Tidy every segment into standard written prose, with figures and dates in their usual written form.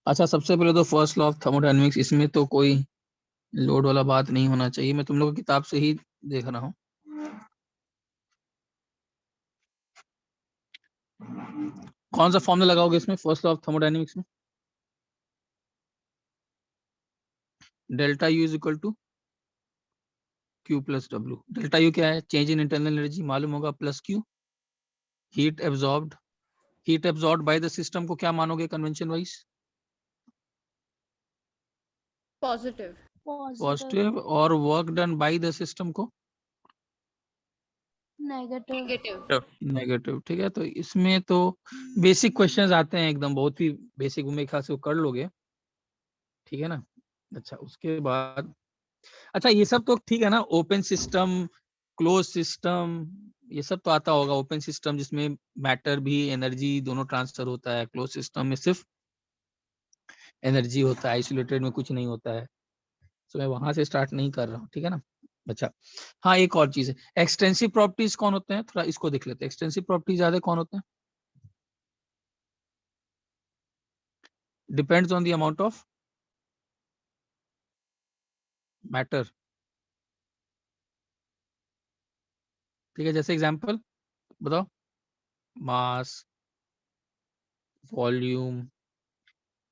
अच्छा, सबसे पहले तो फर्स्ट लॉ ऑफ थर्मोडायनेमिक्स, इसमें तो कोई लोड वाला बात नहीं होना चाहिए, मैं तुम लोग की किताब से ही देख रहा हूँ। कौन सा फॉर्मूला लगाओगे इसमें फर्स्ट लॉ ऑफ थर्मोडायनेमिक्स में? Delta u is equal to q plus डब्ल्यू। डेल्टा यू क्या है? चेंज इन इंटरनल एनर्जी मालूम होगा, plus q heat absorbed. Heat absorbed by the system को क्या मानोगे कन्वेंशन वाइज? पॉजिटिव। पॉजिटिव। और work done by the system को नेगेटिव। नेगेटिव। नेगेटिव। ठीक है, तो इसमें तो बेसिक क्वेश्चंस आते हैं एकदम, बहुत ही बेसिक, मेरे ख्याल से वो कर लोगे। ठीक है ना? अच्छा, उसके बाद अच्छा ये सब तो ठीक है ना, ओपन सिस्टम, क्लोज सिस्टम, ये सब तो आता होगा। ओपन सिस्टम जिसमें मैटर भी एनर्जी दोनों ट्रांसफर होता है, क्लोज सिस्टम में सिर्फ एनर्जी होता है, आइसोलेटेड में कुछ नहीं होता है। तो मैं वहां से स्टार्ट नहीं कर रहा हूँ, ठीक है ना? अच्छा, हाँ एक और चीज है, एक्सटेंसिव प्रॉपर्टीज कौन होते हैं, थोड़ा इसको देख लेते हैं। एक्सटेंसिव प्रॉपर्टीज ज्यादा कौन होते हैं? Depends on the amount of matter. ठीक है, जैसे एग्जांपल बताओ। Mass, volume,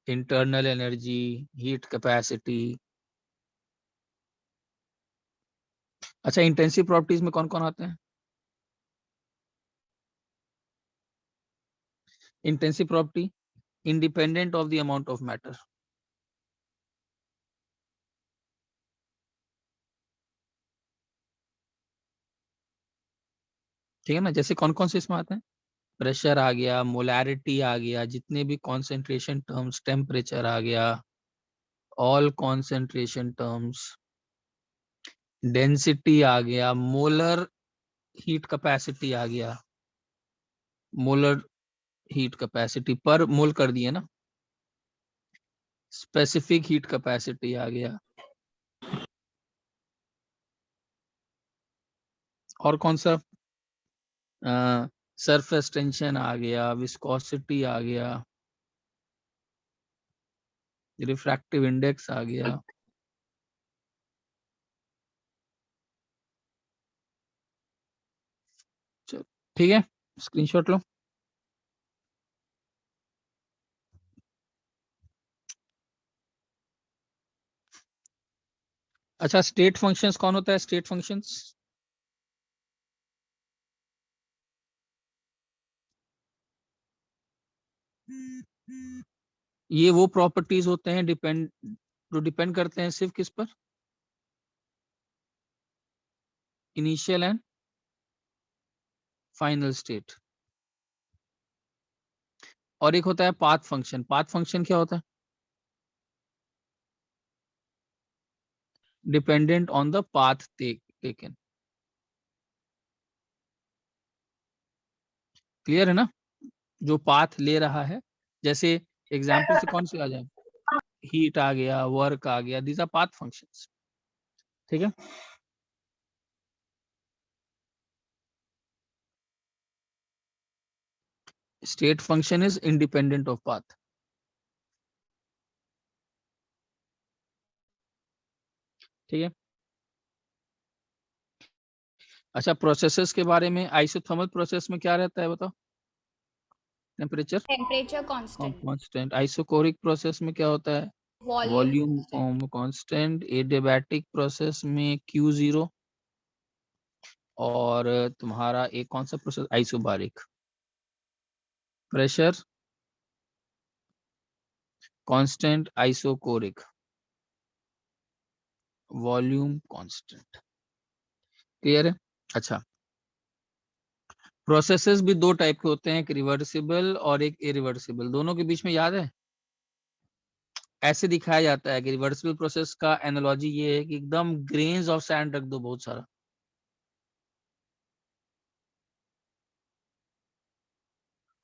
internal energy, heat capacity. अच्छा, इंटेंसिव प्रॉपर्टीज में कौन कौन आते हैं? Intensive property independent of the amount of matter. ठीक है ना? जैसे कौन कौन से इसमें आते हैं? प्रेशर आ गया, मोलैरिटी आ गया, जितने भी कॉन्सेंट्रेशन टर्म्स, टेम्परेचर आ गया, ऑल कॉन्सेंट्रेशन टर्म्स, डेंसिटी आ गया, मोलर हीट कैपेसिटी आ गया, मोलर हीट कैपेसिटी पर मोल कर दिए ना, स्पेसिफिक हीट कैपेसिटी आ गया। और कौन सा? सरफेस टेंशन आ गया, विस्कोसिटी आ गया, रिफ्रैक्टिव इंडेक्स आ गया। चलो ठीक है, स्क्रीनशॉट लो। अच्छा, स्टेट फंक्शंस कौन होता है? स्टेट फंक्शंस ये वो प्रॉपर्टीज होते हैं जो डिपेंड करते हैं सिर्फ किस पर? Initial and final state. और एक होता है पाथ फंक्शन। पाथ फंक्शन क्या होता है? Dependent on the path taken. Clear है ना? जो पाथ ले रहा है, जैसे एग्जाम्पल से कौन से आ जाए? हीट आ गया, वर्क आ गया, दीज आर पाथ फंक्शंस। ठीक है, state function is independent of path. ठीक है। अच्छा, प्रोसेसेस के बारे में, आइसोथर्मल प्रोसेस में क्या रहता है बताओ? Temperature temperature constant. Constant. Isochoric process में क्या होता है? Volume constant. एडियाबैटिक प्रोसेस में Q0। और तुम्हारा एक कौन सा process? Isobaric. Pressure constant, isochoric, volume constant. Clear है? अच्छा, प्रोसेसेस भी दो टाइप के होते हैं, एक रिवर्सिबल और एक इरिवर्सिबल। दोनों के बीच में याद है, ऐसे दिखाया जाता है कि रिवर्सिबल प्रोसेस का एनालॉजी ये है कि एकदम ग्रेन्स ऑफ सैंड रख दो बहुत सारा,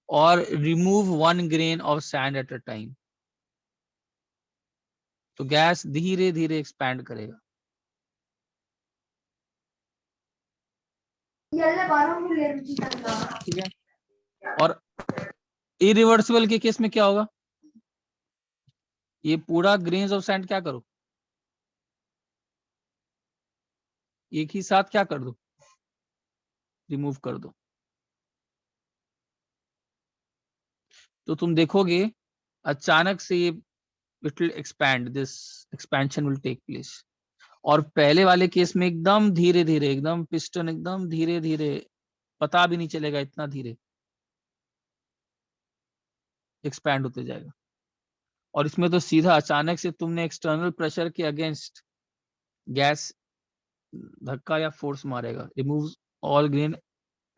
और remove 1 grain of sand at a time, तो गैस धीरे धीरे एक्सपैंड करेगा। ठीक है। और इरिवर्सिबल के केस में क्या होगा? ये पूरा ग्रेन्स ऑफ सैंड क्या करो, एक ही साथ क्या कर दो, रिमूव कर दो। तो तुम देखोगे अचानक से ये it will expand, this expansion will take place. और पहले वाले केस में एकदम धीरे धीरे, एकदम पिस्टन एकदम धीरे धीरे, पता भी नहीं चलेगा इतना धीरे एक्सपैंड होते जाएगा। और इसमें तो सीधा अचानक से तुमने एक्सटर्नल प्रेशर के अगेंस्ट गैस धक्का या फोर्स मारेगा, remove all grain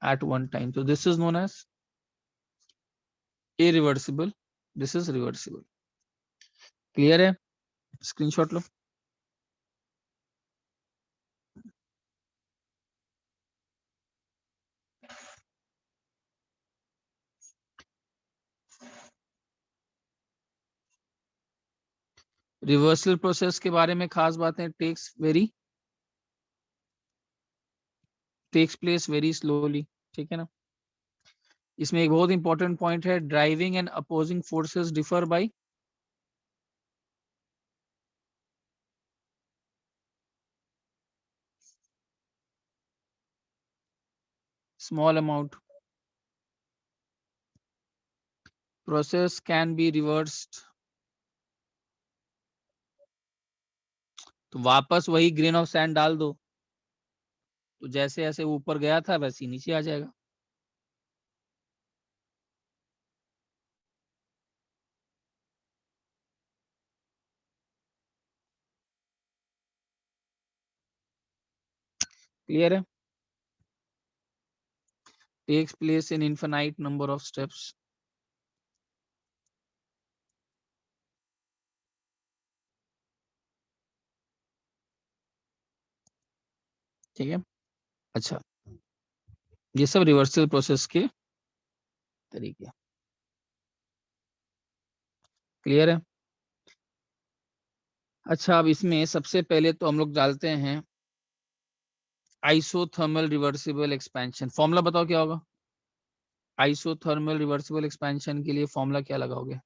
at one time. तो this is known as irreversible, this is reversible. Clear है? स्क्रीनशॉट लो। रिवर्सल प्रोसेस के बारे में खास बातें, टेक्स प्लेस वेरी स्लोली, ठीक है ना। इसमें एक बहुत इंपॉर्टेंट पॉइंट है, driving and opposing forces differ by small amount, process can be reversed. तो वापस वही ग्रेन ऑफ सैंड डाल दो, तो जैसे जैसे ऊपर गया था वैसे ही नीचे आ जाएगा। क्लियर है? Takes place in infinite number of steps. ठीक है। अच्छा, ये सब रिवर्सल प्रोसेस के तरीके। क्लियर है? अच्छा, अब इसमें सबसे पहले तो हम लोग डालते हैं आइसोथर्मल रिवर्सिबल एक्सपेंशन। फॉर्मूला बताओ क्या होगा? आइसोथर्मल रिवर्सिबल एक्सपेंशन के लिए फॉर्मूला क्या लगाओगे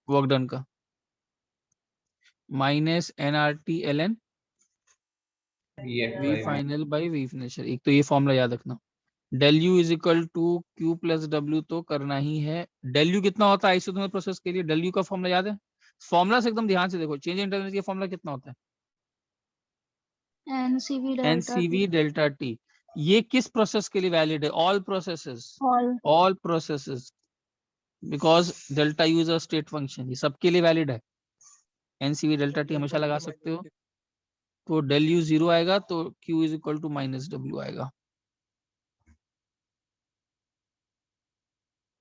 वर्क डन का? Minus NRT/ln v final by v initial. एक तो ये फॉर्मूला याद रखना। Del u is equal to q plus डब्ल्यू तो करना ही है। डेल यू कितना होता है आइसोथर्मल प्रोसेस के लिए? डेल यू का फॉर्मूला याद है? फॉर्मूला से एकदम ध्यान से देखो, चेंज इन टेम्परेचर का फॉर्मूला कितना होता है? NCV delta T. ये किस प्रोसेस के लिए वैलिड है? All processes, all processes, because delta u is a state function, ये सबके लिए वैलिड है। एनसीवी डेल्टा टी हमेशा लगा सकते हो। तो डेल यू 0 आएगा तो q is equal to minus डब्ल्यू आएगा।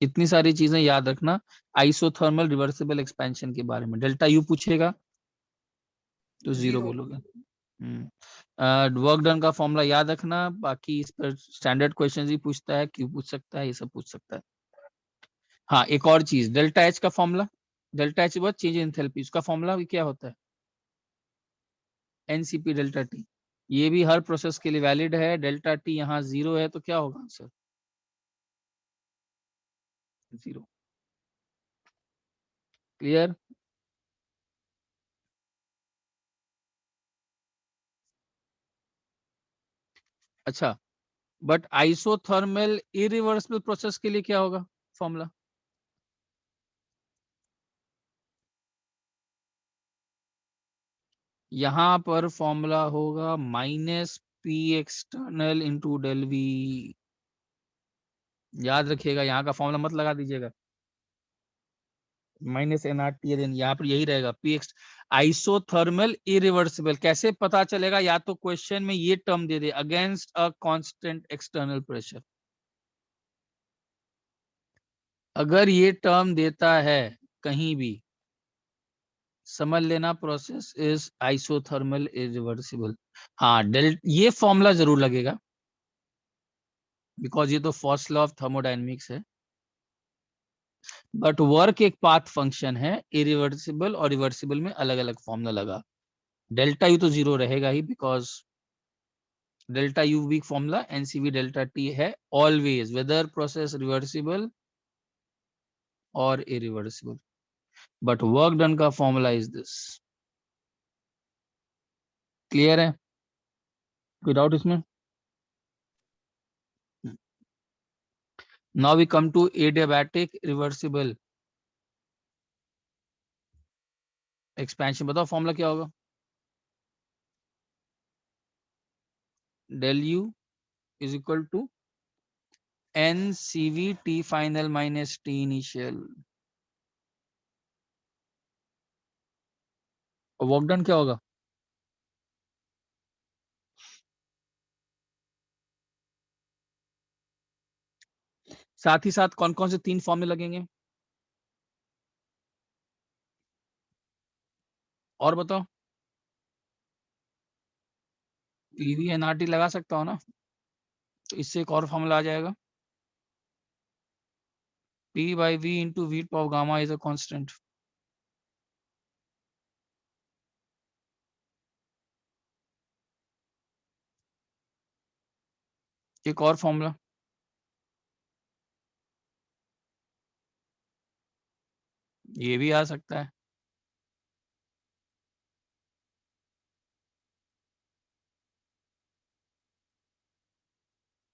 इतनी सारी चीजें याद रखना आइसोथर्मल रिवर्सिबल एक्सपेंशन के बारे में। डेल्टा यू पूछेगा तो 0 बोलोगे। वर्क डन का फॉर्मूला याद रखना। बाकी इस पर स्टैंडर्ड क्वेश्चन भी पूछता है, क्यों पूछ सकता है, ये सब पूछ सकता है। हाँ, एक और चीज, डेल्टा एच का फॉर्मूला, डेल्टा एच बहुत चेंज इन एंथैल्पी, उसका फॉर्मूला भी क्या होता है? NCP delta T. ये भी हर प्रोसेस के लिए वैलिड है। डेल्टा टी यहाँ 0 है तो क्या होगा आंसर? 0। क्लियर? अच्छा, बट आइसोथर्मल इरिवर्सिबल प्रोसेस के लिए क्या होगा फॉर्मूला? यहाँ पर फॉर्मूला होगा minus p external into del v. याद रखिएगा, यहाँ का फॉर्मूला मत लगा दीजिएगा। माइनस NRT, यहाँ पर यही रहेगा पी एक्स। आइसोथर्मल इरिवर्सिबल कैसे पता चलेगा? या तो क्वेश्चन में ये term they they, against a constant external pressure. अगर ये टर्म देता है कहीं भी, समझ लेना प्रोसेस इज आइसोथर्मल इरिवर्सिबल। हाँ, ये फॉर्मूला जरूर लगेगा, बिकॉज ये तो फर्स्ट लॉ ऑफ थर्मोडायनेमिक्स है। बट वर्क एक पाथ फंक्शन है, इरिवर्सिबल और रिवर्सिबल में अलग अलग फॉर्मूला लगा। डेल्टा यू तो 0 रहेगा ही, बिकॉज डेल्टा यू वीक फॉर्मूला एनसीवी डेल्टा टी है ऑलवेज, वेदर प्रोसेस रिवर्सिबल और इरिवर्सिबल। बट वर्क डन का फॉर्मूला इज दिस। क्लियर है? कोई डाउट इसमें? Now we come to adiabatic reversible expansion. बताओ फॉर्मूला क्या होगा? del u is equal to n cv t final minus t initial। और work done क्या होगा? साथ ही साथ कौन कौन से 3 फॉर्मूले लगेंगे और बताओ? पीवी एनआरटी लगा सकता हो ना, तो इससे एक और फॉर्मूला आ जाएगा, P by V into V of gamma is a constant। एक और फॉर्मूला, ये भी आ सकता है।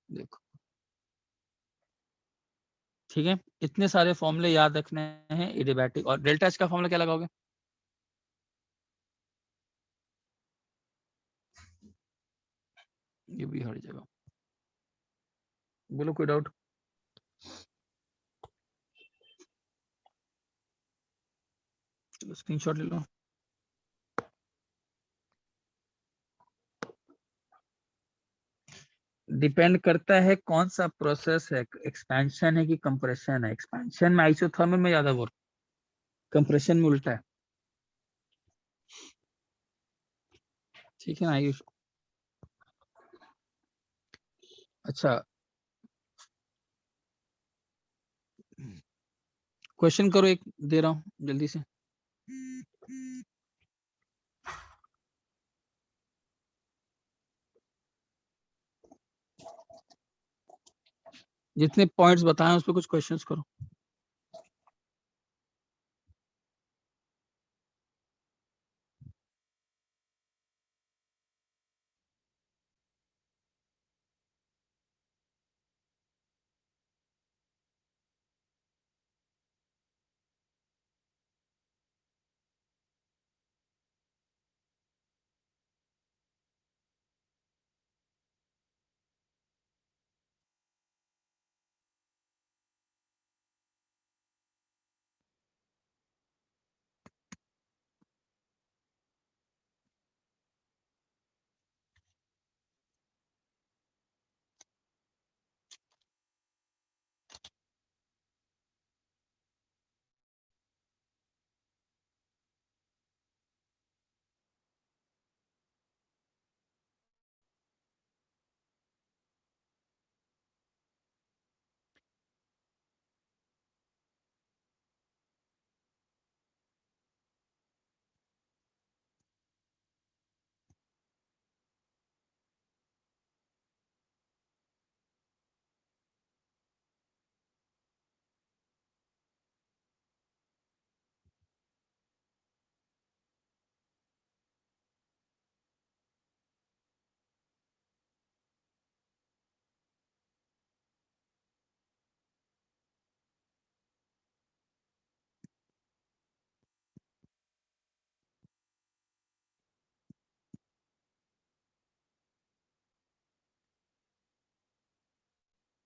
देखो, ठीक है, इतने सारे फॉर्मूले याद रखने हैं एडियाबैटिक। और डेल्टा एच का फॉर्मूला क्या लगाओगे? ये भी हर जगह। बोलो, कोई डाउट? चलो स्क्रीनशॉट ले लो। डिपेंड करता है कौन सा प्रोसेस है, एक्सपेंशन है कि कंप्रेशन है। एक्सपेंशन में आइसोथर्मल में ज्यादा वर्क, कंप्रेशन में उल्टा है। ठीक है ना आयुष? अच्छा, क्वेश्चन करो, एक दे रहा हूँ जल्दी से। जितने पॉइंट्स बताए उस पर कुछ क्वेश्चंस करो।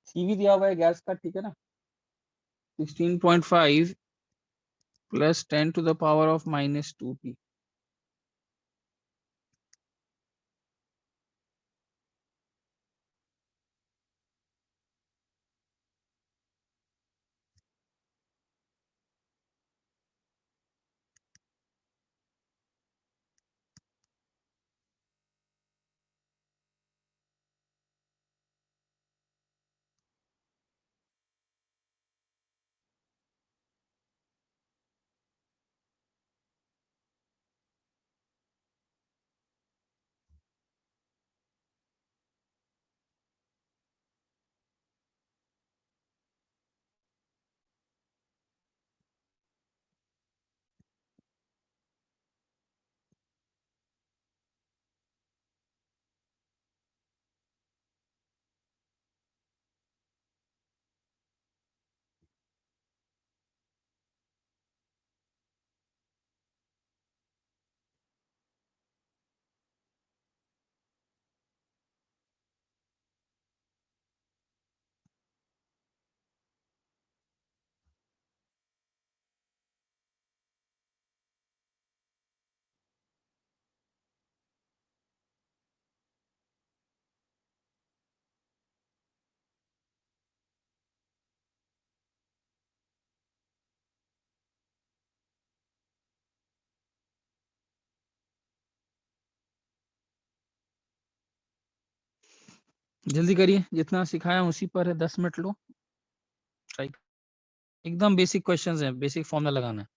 सीवी दिया हुआ है गैस का, ठीक है ना? 16.5 plus 10 to the power of -2t। जल्दी करिए, जितना सिखाया हूँ उसी पर है, 10 मिनट लो, ट्राई। एकदम बेसिक क्वेश्चंस हैं, बेसिक फॉर्मूला लगाना है।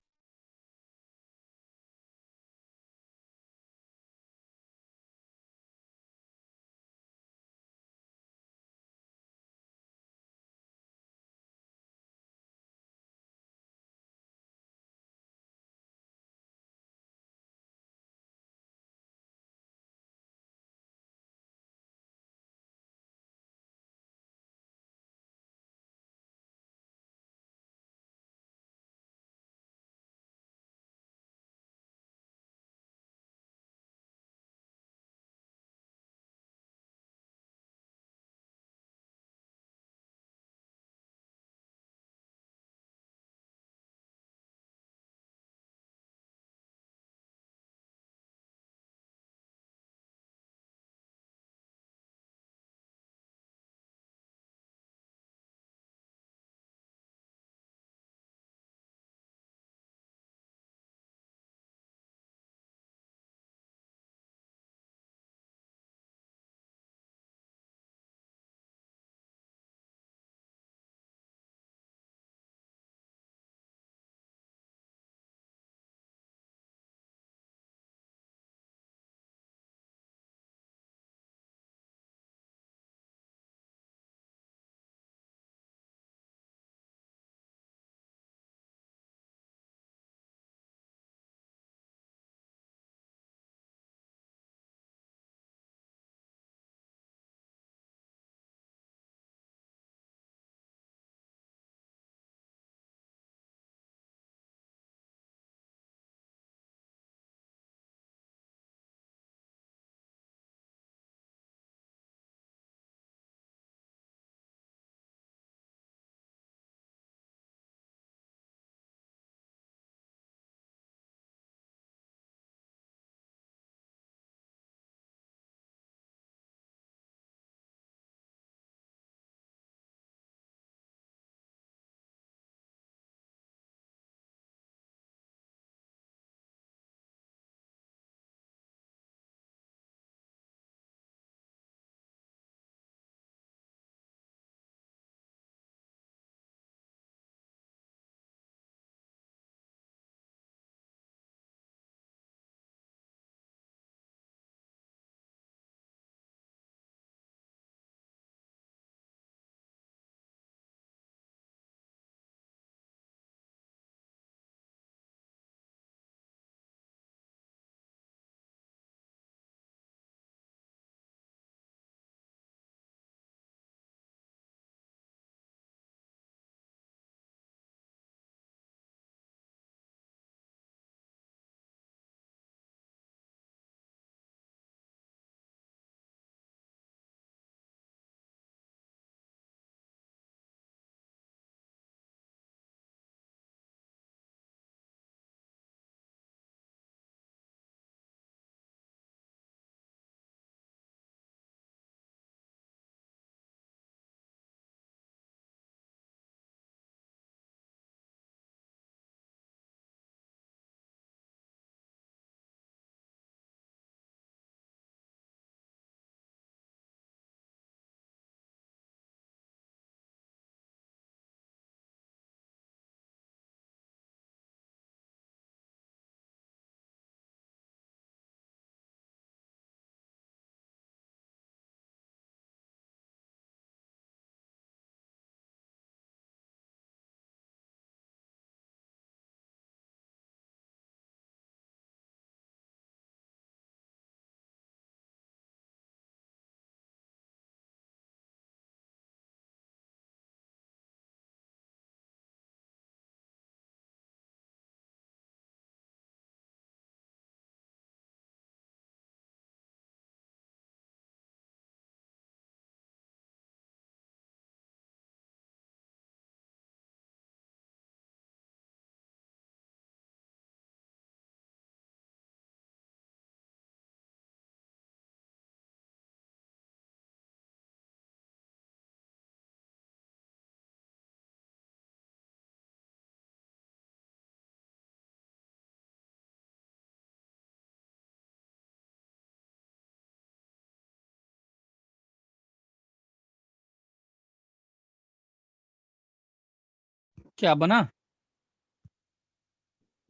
क्या बना?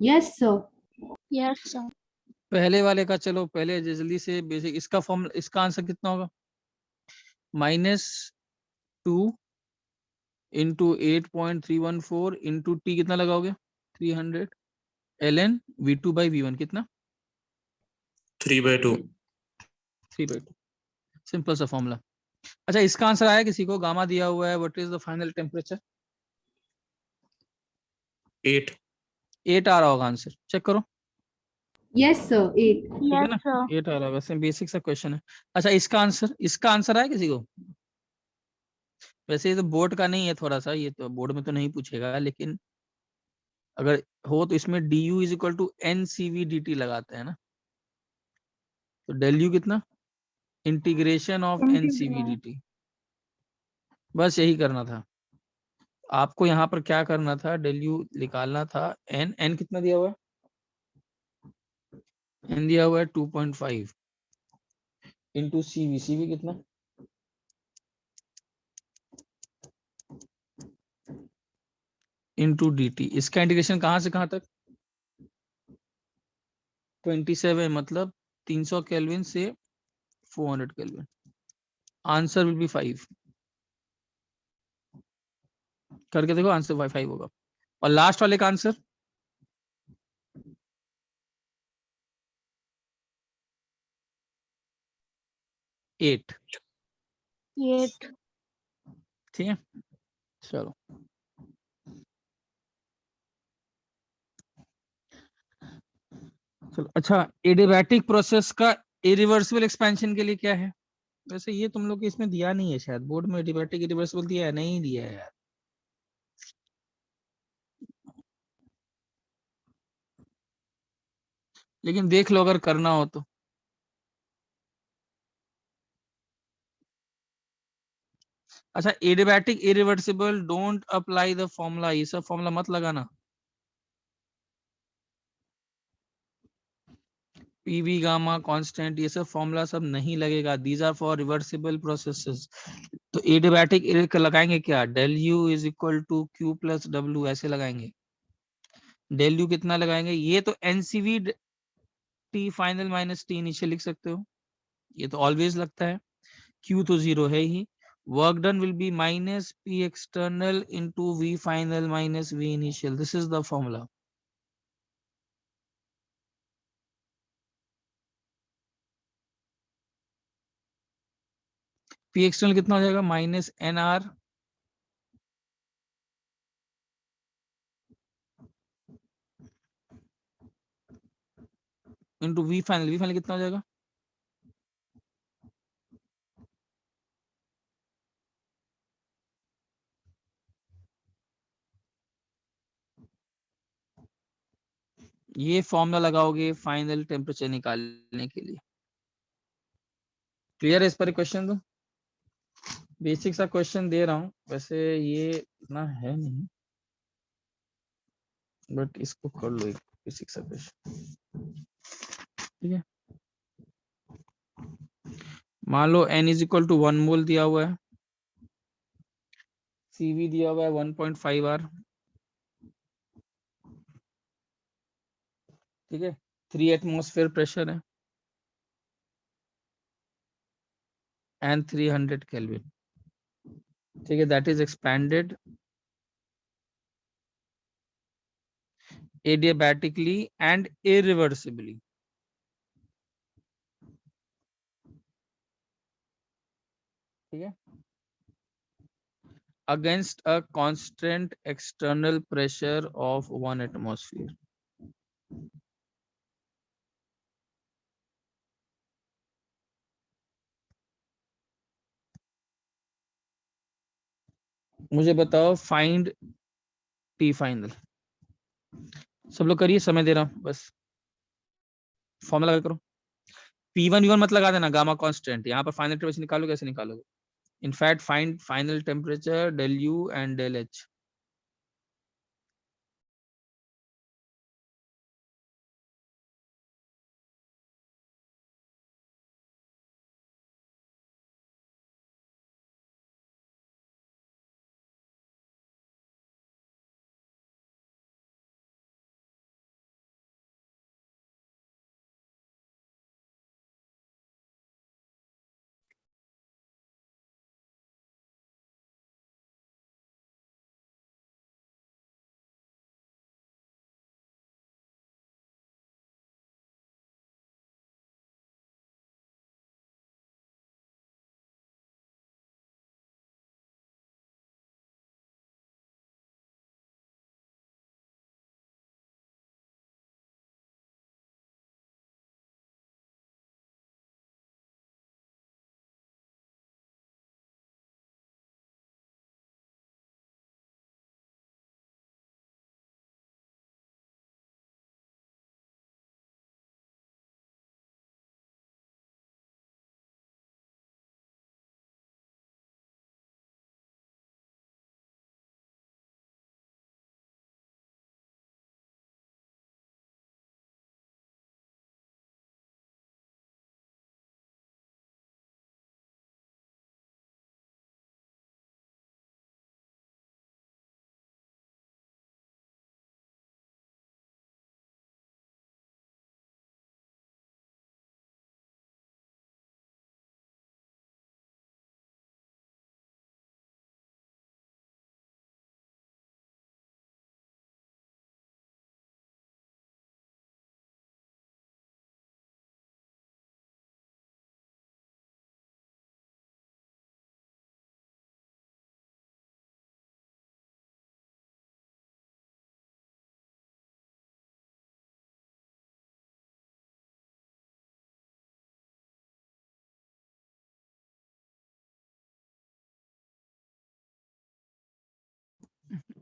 Yes, sir. Yes, sir. पहले वाले का चलो पहले जल्दी से बेसिक, इसका फॉर्म, इसका आंसर कितना होगा? -2 इंटू 8.314 इंटू टी कितना लगाओगे? 300 ln v2/v1 कितना? 3/2। 3/2। सिंपल सा फॉर्मूला। अच्छा इसका आंसर आया किसी को? गामा दिया हुआ है, what is the final temperature? 8। 8 आ रहा होगा आंसर, चेक करो। Yes, sir. 8. ठीक है Yes, ना, sir. 8 आ रहा है, वैसे बेसिक सा क्वेश्चन है। अच्छा इसका आंसर आया किसी को? वैसे ये तो बोर्ड का नहीं है, थोड़ा सा ये तो बोर्ड में तो नहीं पूछेगा, लेकिन अगर हो तो इसमें du is equal to NCV/dt लगाते हैं ना, तो del u कितना? Integration of NCV/dt। बस यही करना था आपको, यहाँ पर क्या करना था, del u निकालना था। n कितना दिया हुआ है? n दिया हुआ है 2.5 इंटू CV कितना? Into dt। इसका इंटीग्रेशन कहाँ से कहाँ तक? 27, मतलब 300 केल्विन से 400 केल्विन। Answer will be 5। करके देखो, आंसर 5 होगा। और लास्ट वाले का आंसर? एट। 8. ठीक है, चलो। चलो अच्छा, एडियाबैटिक प्रोसेस का इरिवर्सिबल एक्सपेंशन के लिए क्या है? वैसे ये तुम लोग के इसमें दिया नहीं है शायद, बोर्ड में एडियाबैटिक इरिवर्सिबल दिया है? नहीं दिया है यार। लेकिन देख लो अगर करना हो तो। अच्छा adiabatic irreversible don't apply the formula, ये सब फॉर्मूला मत लगाना। पीवी गामा कांस्टेंट ये सब फॉर्मूला सब नहीं लगेगा, these are for reversible processes. तो एडियाबैटिक लगाएंगे क्या? del u इज इक्वल टू q प्लस w, ऐसे लगाएंगे। del u कितना लगाएंगे? ये तो n c v t final minus t initial लिख सकते हो, ये तो ऑलवेज लगता है। q तो 0 है ही। Work done will be minus p external into v final minus v initial, this is the formula. p external कितना हो जाएगा? -nr इंटू v फाइनल कितना हो जाएगा? ये फॉर्मूला लगाओगे फाइनल टेम्परेचर निकालने के लिए। क्लियर है इस पर क्वेश्चन? तो बेसिक सा क्वेश्चन दे रहा हूँ, वैसे ये इतना है नहीं, बट इसको कर लो एक बेसिक सा क्वेश्चन। ठीक है, मान लो n इज इक्वल टू 1 मोल दिया हुआ है, CV दिया हुआ है 1.5 R, ठीक है, 3 एटमॉस्फेयर प्रेशर है एंड 300 केल्विन, ठीक है, that is expanded adiabatically and irreversibly. ठीक है, against a constant external pressure of 1 atmosphere। मुझे बताओ फाइंड टी फाइनल। सब लोग करिए, समय दे रहा हूं बस, फॉर्मूला लगा करो। P1 V1 मत लगा देना, गामा कांस्टेंट, यहाँ पर फाइनल टेम्परेचर निकालो, कैसे निकालोगे? In fact find final temperature del U and del H।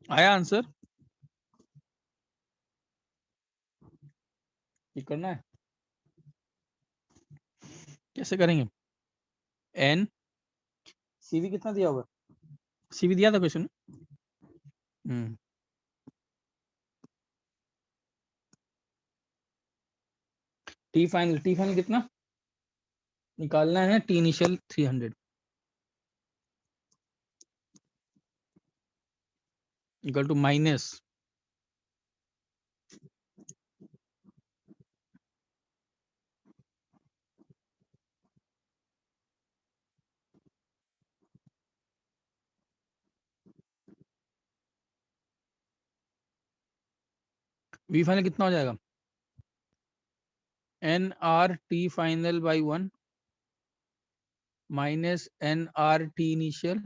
आया आंसर? ये करना है, कैसे करेंगे? एन सीवी कितना दिया होगा? सीवी दिया था क्वेश्चन? टी फाइनल कितना निकालना है? T initial 300 equal to minus v final कितना हो जाएगा? N r t final by 1 minus n r t initial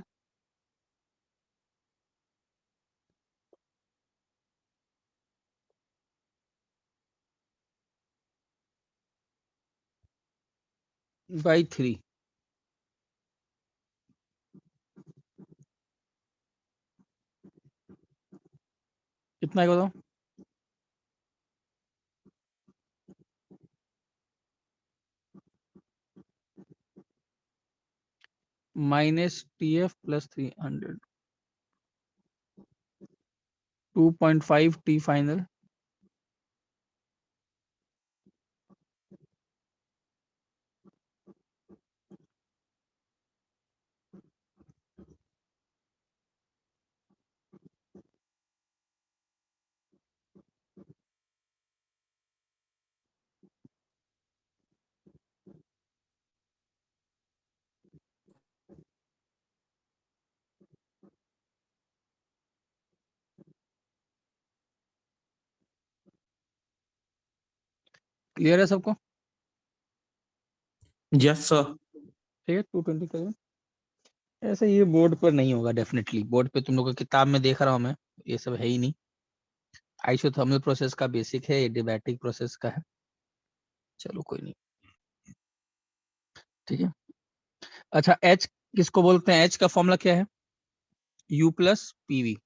by 3। कितना है बताओ? Minus t f plus 300 2.5 t final clear है सबको? Yes sir. ठीक है 220 करें। ऐसे ये बोर्ड पर नहीं होगा डेफिनेटली, बोर्ड पे तुम लोग को किताब में देख रहा हूँ मैं, ये सब है ही नहीं। आइसोथर्मल प्रोसेस का बेसिक है, एडियाबैटिक प्रोसेस का है। चलो कोई नहीं, ठीक है। अच्छा H किसको बोलते हैं? H का फॉर्मूला क्या है? U प्लस पीवी,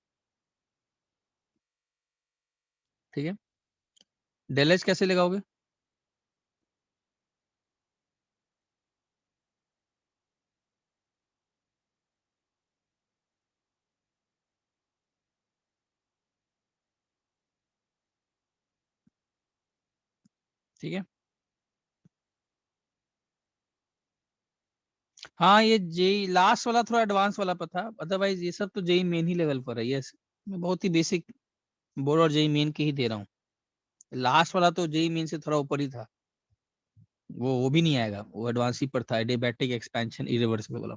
ठीक है। डेल H कैसे लगाओगे? ठीक है। हाँ ये जेई लास्ट वाला थोड़ा एडवांस वाला पर था, अदरवाइज ये सब तो जेई मेन ही लेवल पर है। ये मैं बहुत ही बेसिक बोर्ड और जेई मेन के ही दे रहा हूँ। लास्ट वाला तो जेई मेन से थोड़ा ऊपर ही था, वो भी नहीं आएगा, वो एडवांस ही पर था। एडियाबैटिक एक्सपेंशन इरिवर्सिबल वाला,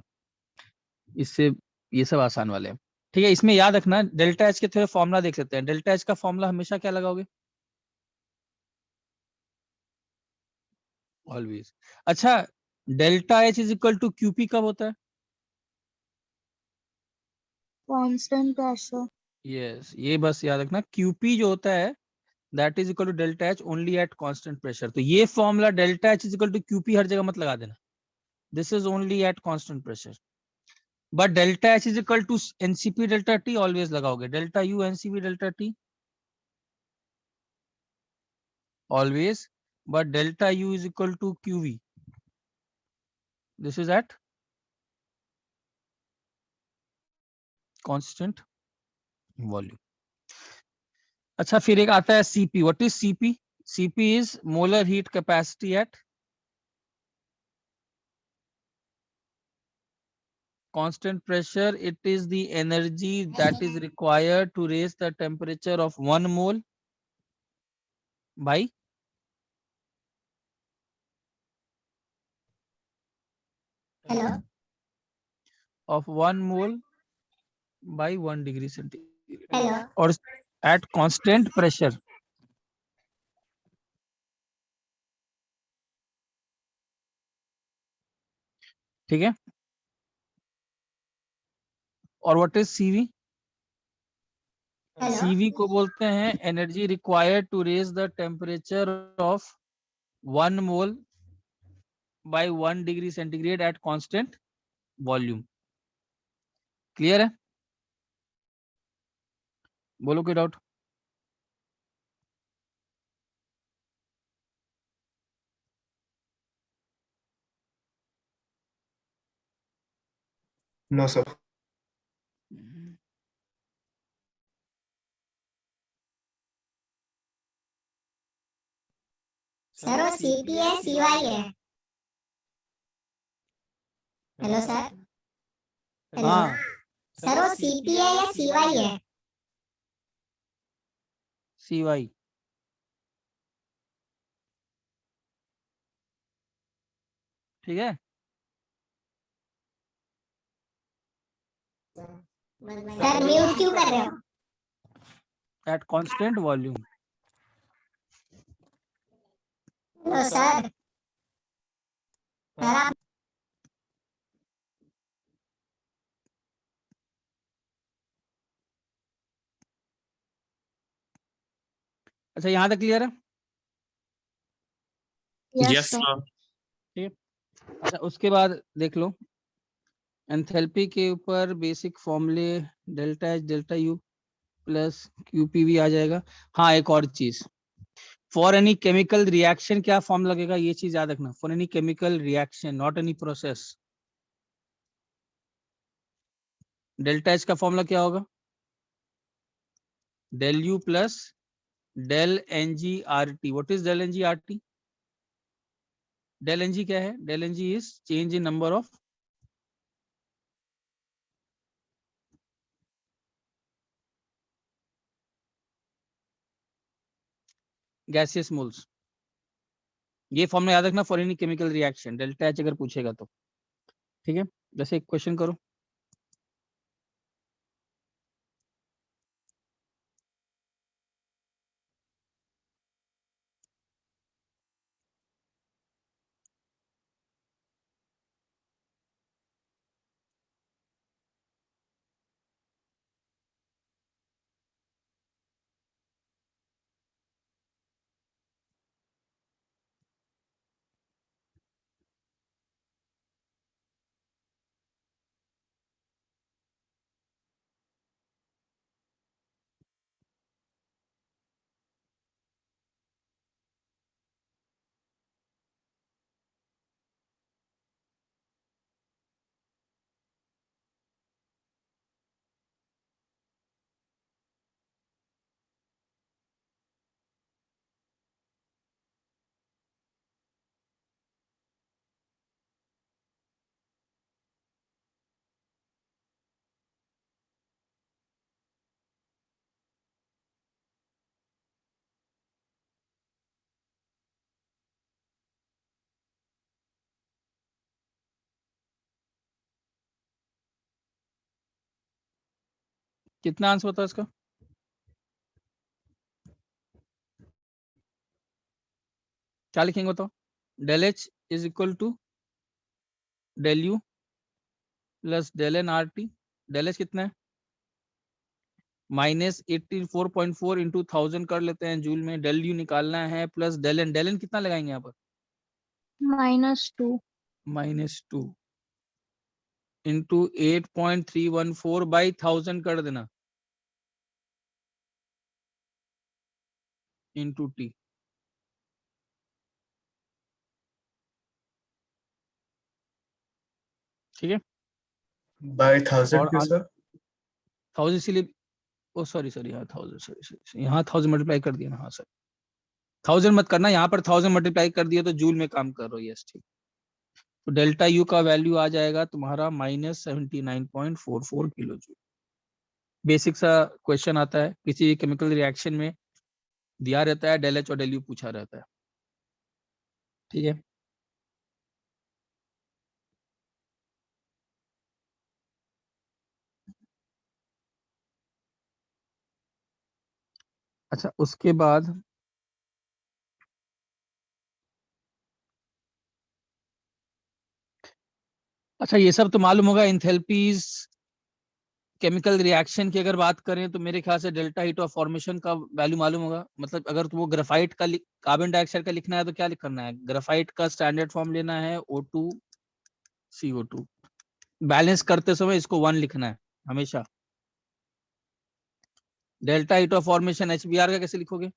इससे ये सब आसान वाले हैं। ठीक है, इसमें याद रखना डेल्टा एच के थोड़े फॉर्मूला देख सकते हैं। डेल्टा एच का फॉर्मूला हमेशा क्या लगाओगे? ऑलवेज। अच्छा delta H is equal to q p कब होता है? constant pressure. यस ये बस याद रखना, क्यूपी जो होता है that is equal to delta H only at constant pressure. तो ये formula delta H is equal to Q P हर जगह मत लगा देना, this is only at constant pressure. But delta H is equal to N C P delta T always लगाओगे। Delta U N C P delta T always, but delta U is equal to QV. This is at constant volume. अच्छा फिर एक आता है CP. What is CP? CP is molar heat capacity at constant pressure. It is the energy that is required to raise the temperature of 1 mole by Hello. of 1 mole by 1 degree centigrade Hello. or at constant pressure. ठीक है। और what is CV? Hello. CV को बोलते हैं energy required to raise the temperature of 1 mole by 1 degree centigrade at constant volume. Clear है? बोलो कोई doubt? No sir. Sir वो सीपी है सीवाई है। Hello sir. हेलो हाँ सर वो सीपी है या सीवाई है? CY। ठीक है, सर म्यूट क्यों कर रहे हो? Eight constant volume. Hello sir. Sir आप अच्छा यहाँ तक क्लियर है? Yes sir. ठीक है। अच्छा उसके बाद देख लो एंथैल्पी के ऊपर बेसिक फॉर्मूले delta H delta U plus QPV आ जाएगा। हाँ एक और चीज, फॉर एनी केमिकल रिएक्शन क्या फॉर्म लगेगा, ये चीज याद रखना। For any chemical reaction, not any process, delta H का फॉर्मूला क्या होगा? Del U plus del NgRT। What is del NgRT? Del Ng क्या है? Del Ng is change in number of gaseous moles. ये फॉर्मूला याद रखना for any chemical reaction, delta H अगर पूछेगा तो। ठीक है, जैसे एक क्वेश्चन करो। कितना आंसर होता है इसका? क्या लिखेंगे बताओ? Del H is equal to del U plus del NRT। Del H कितना है? -84.4 इंटू 1000 कर लेते हैं जूल में। डेल यू निकालना है plus del N. Del N कितना लगाएंगे यहाँ पर? -2 -2 इंटू 8.314 बाई 1000 कर देना इंटू T। ठीक है, बाय 1000 और क्यों सर? 1000 इसीलिए, ओ सॉरी सॉरी, हाँ 1000, सॉरी यहाँ 1000 मल्टीप्लाई कर दिया ना। हाँ सर 1000 मत करना, यहाँ पर 1000 मल्टीप्लाई कर दिया तो जूल में काम कर रहा हो। यस ठीक। तो डेल्टा यू का वैल्यू आ जाएगा तुम्हारा -79.44 किलो जूल। बेसिक सा क्वेश्चन आता है किसी केमिकल रिएक्शन में, दिया रहता है डेल एच और डेल यू पूछा रहता है। ठीक है, अच्छा उसके बाद अच्छा ये सब तो मालूम होगा। एंथैल्पीज केमिकल रिएक्शन की अगर बात करें तो मेरे ख्याल से डेल्टा हीट ऑफ फॉर्मेशन का वैल्यू मालूम होगा। मतलब अगर तो वो ग्राफाइट का कार्बन डाइऑक्साइड का लिखना है तो क्या लिखना है? ग्राफाइट का स्टैंडर्ड फॉर्म लेना है O2 CO2। बैलेंस करते समय इसको 1 लिखना है हमेशा। Delta heat of formation HBr का कैसे लिखोगे?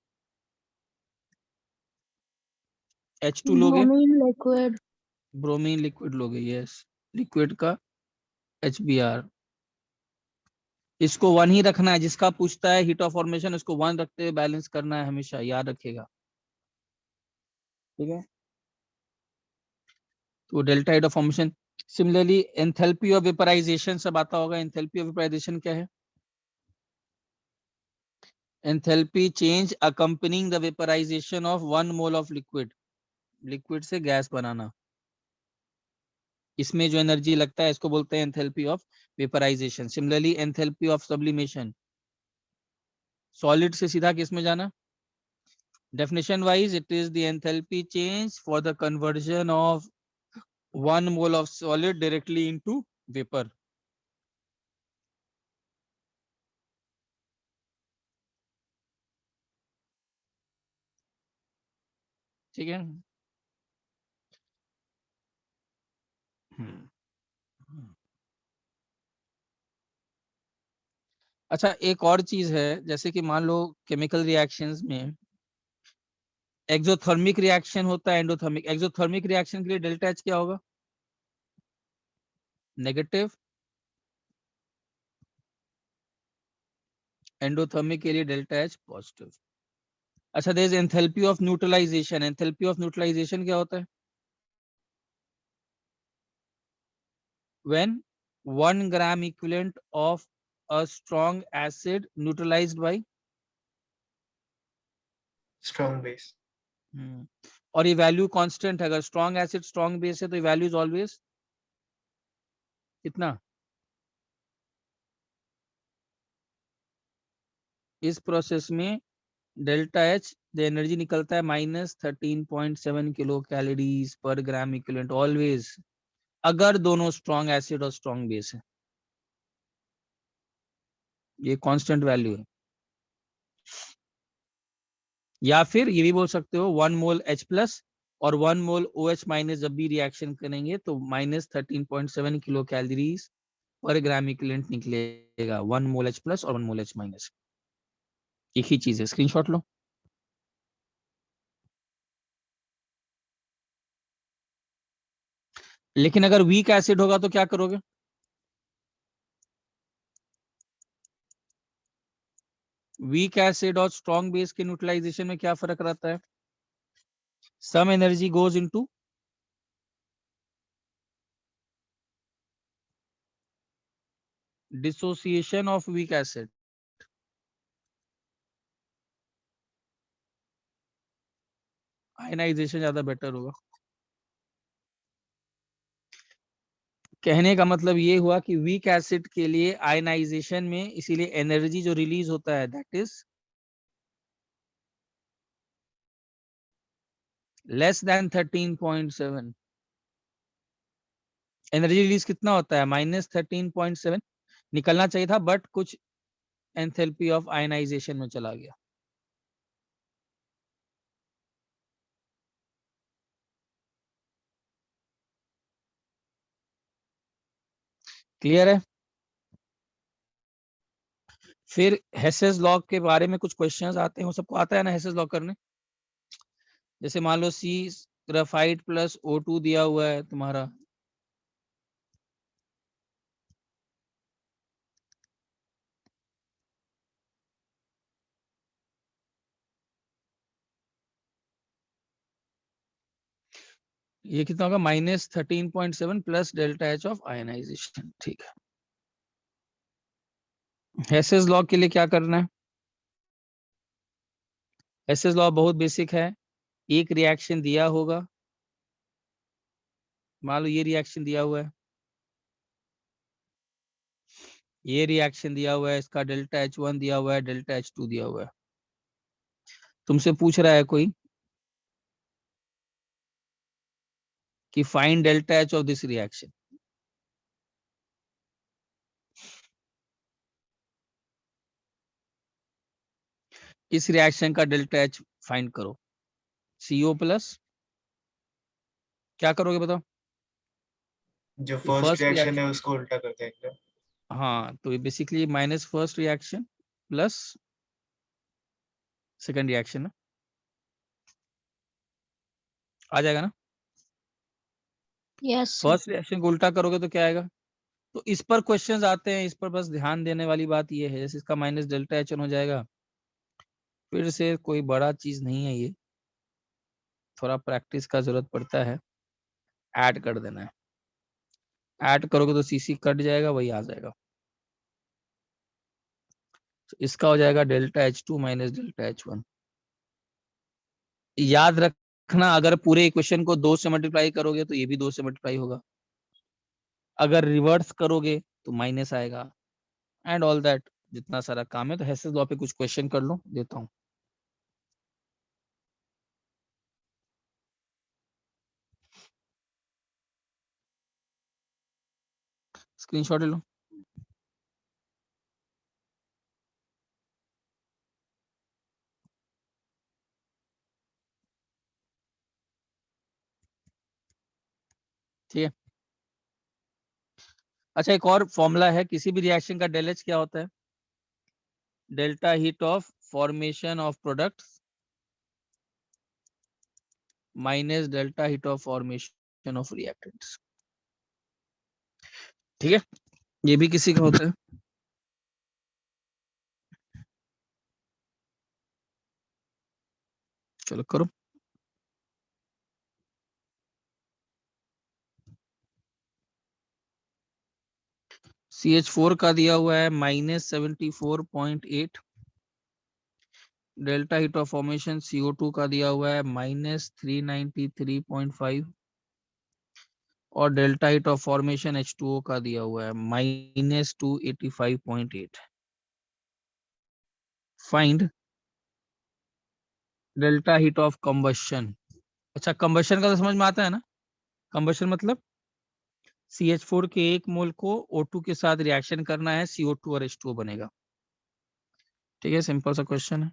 H2 लोगे, ब्रोमीन लिक्विड। ब्रोमीन लिक्विड लोगे, यस, लिक्विड का HBr। इसको 1 ही रखना है, जिसका पूछता है हीट ऑफ फॉर्मेशन उसको 1 रखते हुए बैलेंस करना है, हमेशा याद रखेगा, ठीक है। तो delta heat of formation. Similarly enthalpy of vaporization सब आता होगा। एंथैल्पी ऑफ वेपराइजेशन क्या है? Enthalpy change accompanying the vaporization of 1 mole of liquid, liquid से गैस बनाना, इसमें जो एनर्जी लगता है इसको बोलते हैं enthalpy of vaporization. Similarly enthalpy of sublimation, solid से सीधा किस में जाना? Definition wise, it is the enthalpy change for the conversion of 1 mole of solid directly into vapor. ठीक है। अच्छा, एक और चीज है, जैसे कि मान लो केमिकल रिएक्शंस में एक्सोथर्मिक रिएक्शन होता है, एंडोथर्मिक। एक्सोथर्मिक रिएक्शन के लिए डेल्टा H क्या होगा? नेगेटिव। एंडोथर्मिक के लिए डेल्टा H पॉजिटिव। अच्छा, there is enthalpy of neutralization. Enthalpy of neutralization क्या होता है? When 1 gram equivalent of a strong acid neutralized by Strong base. और ये वैल्यू कांस्टेंट है। अगर स्ट्रॉन्ग एसिड स्ट्रॉन्ग बेस है तो वैल्यू इज ऑलवेज कितना? इस प्रोसेस में डेल्टा H जो एनर्जी निकलता है -13.7 किलो कैलोरीज पर ग्राम इक्विवेलेंट ऑलवेज, अगर दोनों स्ट्रॉन्ग एसिड और स्ट्रॉन्ग बेस है। ये कांस्टेंट वैल्यू है। या फिर ये भी बोल सकते हो 1 मोल H प्लस और 1 मोल OH माइनस जब भी रिएक्शन करेंगे तो -13.7 किलो कैलोरीज पर ग्राम इक्विवेलेंट निकलेगा। 1 मोल H प्लस और 1 मोल H माइनस, एक ही चीज है। स्क्रीनशॉट लो। लेकिन अगर वीक एसिड होगा तो क्या करोगे? वीक एसिड और स्ट्रॉन्ग बेस के न्यूट्रलाइजेशन में क्या फर्क रहता है? Some energy goes into dissociation of weak acid. Ionization ज्यादा बेटर होगा। कहने का मतलब ये हुआ कि वीक एसिड के लिए आयनाइजेशन में इसीलिए एनर्जी जो रिलीज होता है that is less than 13.7। Energy release कितना होता है? -13.7 निकलना चाहिए था, बट कुछ एंथैल्पी ऑफ आयनाइजेशन में चला गया। क्लियर है? फिर हेसेस लॉ के बारे में कुछ क्वेश्चंस आते हैं, वो सबको आता है ना हेसेस लॉ करने? जैसे मान लो C ग्राफाइट प्लस O2 दिया हुआ है तुम्हारा, ये कितना होगा? -13.7 plus delta H of ionization. ठीक है। हेसेस लॉ के लिए क्या करना है? हेसेस लॉ बहुत बेसिक है। एक रिएक्शन दिया होगा, मान लो ये रिएक्शन दिया हुआ है, ये रिएक्शन दिया हुआ है, इसका डेल्टा H1 दिया हुआ है, डेल्टा H2 दिया हुआ है। तुमसे पूछ रहा है कोई कि find delta H of this reaction. इस रिएक्शन का डेल्टा H फाइंड करो। CO प्लस क्या करोगे बताओ? जो ये फर्स्ट फर्स्ट रिएक्शन रिएक्शन, है उसको उल्टा कर देंगे। हाँ, तो ये basically minus first reaction plus second reaction ना, आ जाएगा ना। यस फर्स्ट रिएक्शन को उल्टा करोगे तो क्या आएगा। तो इस पर क्वेश्चंस आते हैं, इस पर बस ध्यान देने वाली बात ये है, जैसे इसका माइनस डेल्टा एच हो जाएगा। फिर से कोई बड़ा चीज नहीं है ये, थोड़ा प्रैक्टिस का जरूरत पड़ता है। ऐड कर देना है, ऐड करोगे तो सीसी कट जाएगा, वही आ जाएगा। तो इसका हो जाएगा delta H two minus delta H one. याद रखना, अगर पूरे इक्वेशन को 2 से मल्टीप्लाई करोगे तो ये भी 2 से मल्टीप्लाई होगा, अगर रिवर्स करोगे तो माइनस आएगा, एंड ऑल दैट। जितना सारा काम है, तो हेसेस लॉ पे कुछ क्वेश्चन कर लो, देता हूँ। स्क्रीनशॉट ले लो। ठीक है। अच्छा, एक और फॉर्मूला है, किसी भी रिएक्शन का डेल एच क्या होता है, delta heat of formation of products minus delta heat of formation of reactants. ठीक है, ये भी किसी का होता है। चलो करो। CH4 का दिया हुआ है -74.8, delta heat of formation CO2 का दिया हुआ है -393.5, और delta heat of formation H2O का दिया हुआ है -285.8। Find delta heat of combustion. अच्छा, कंबशन का तो समझ में आता है ना। कंबशन मतलब CH4 के 1 मोल को O2 के साथ रिएक्शन करना है, CO2 और H2O बनेगा। ठीक है, सिंपल सा क्वेश्चन है।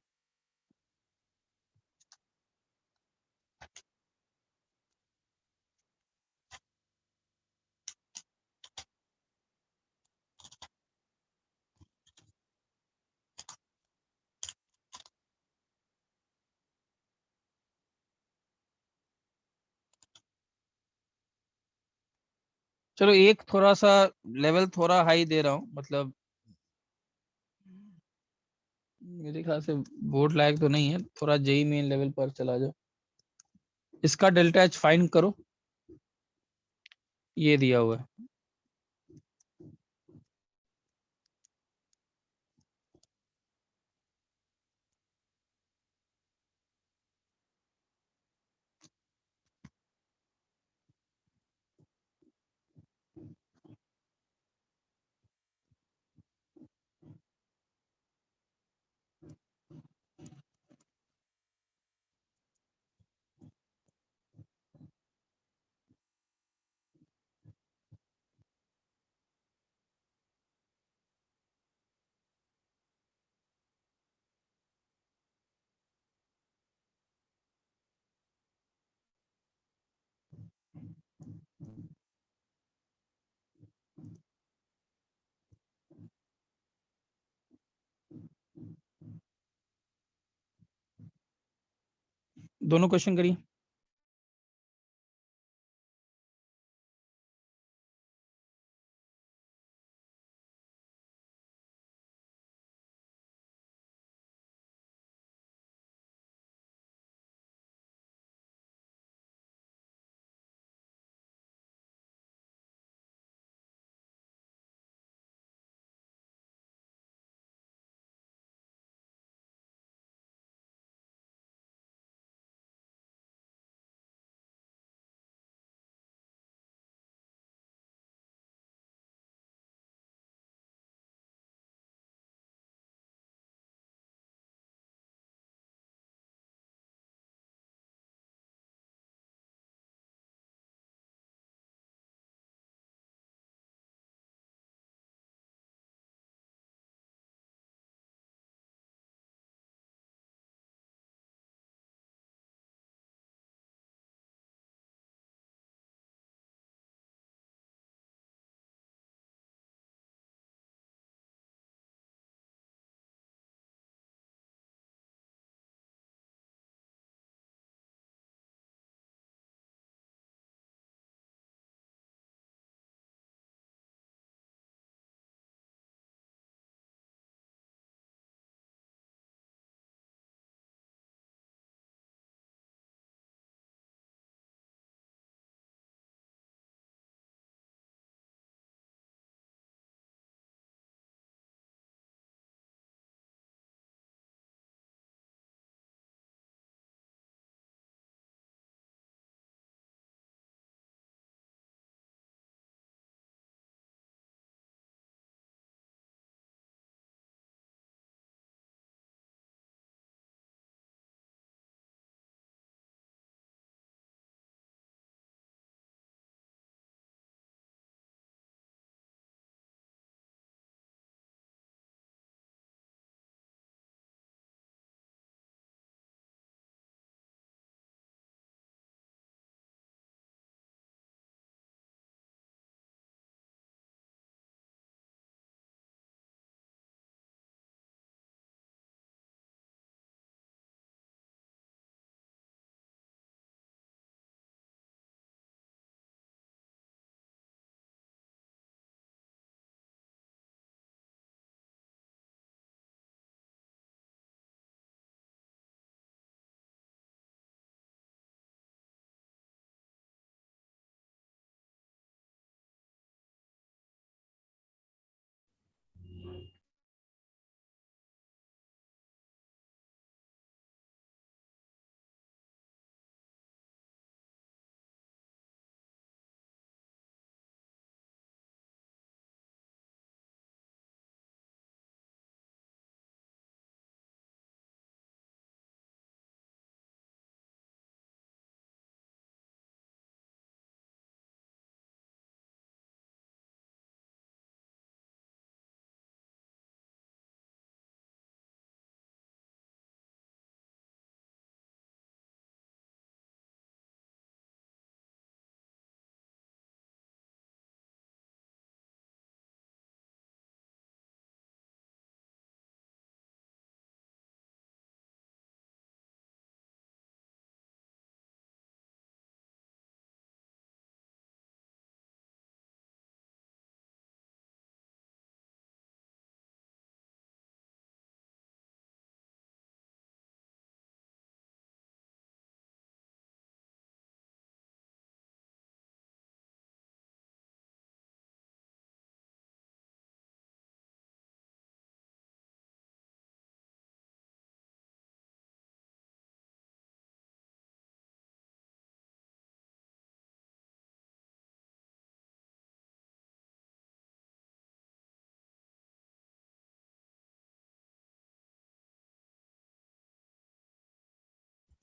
चलो एक थोड़ा सा लेवल थोड़ा हाई दे रहा हूँ, मतलब मेरे ख्याल से बोर्ड लायक तो नहीं है, थोड़ा जेई मेन लेवल पर चला जाओ। इसका डेल्टा एच फाइंड करो, ये दिया हुआ है। दोनों क्वेश्चन करिए।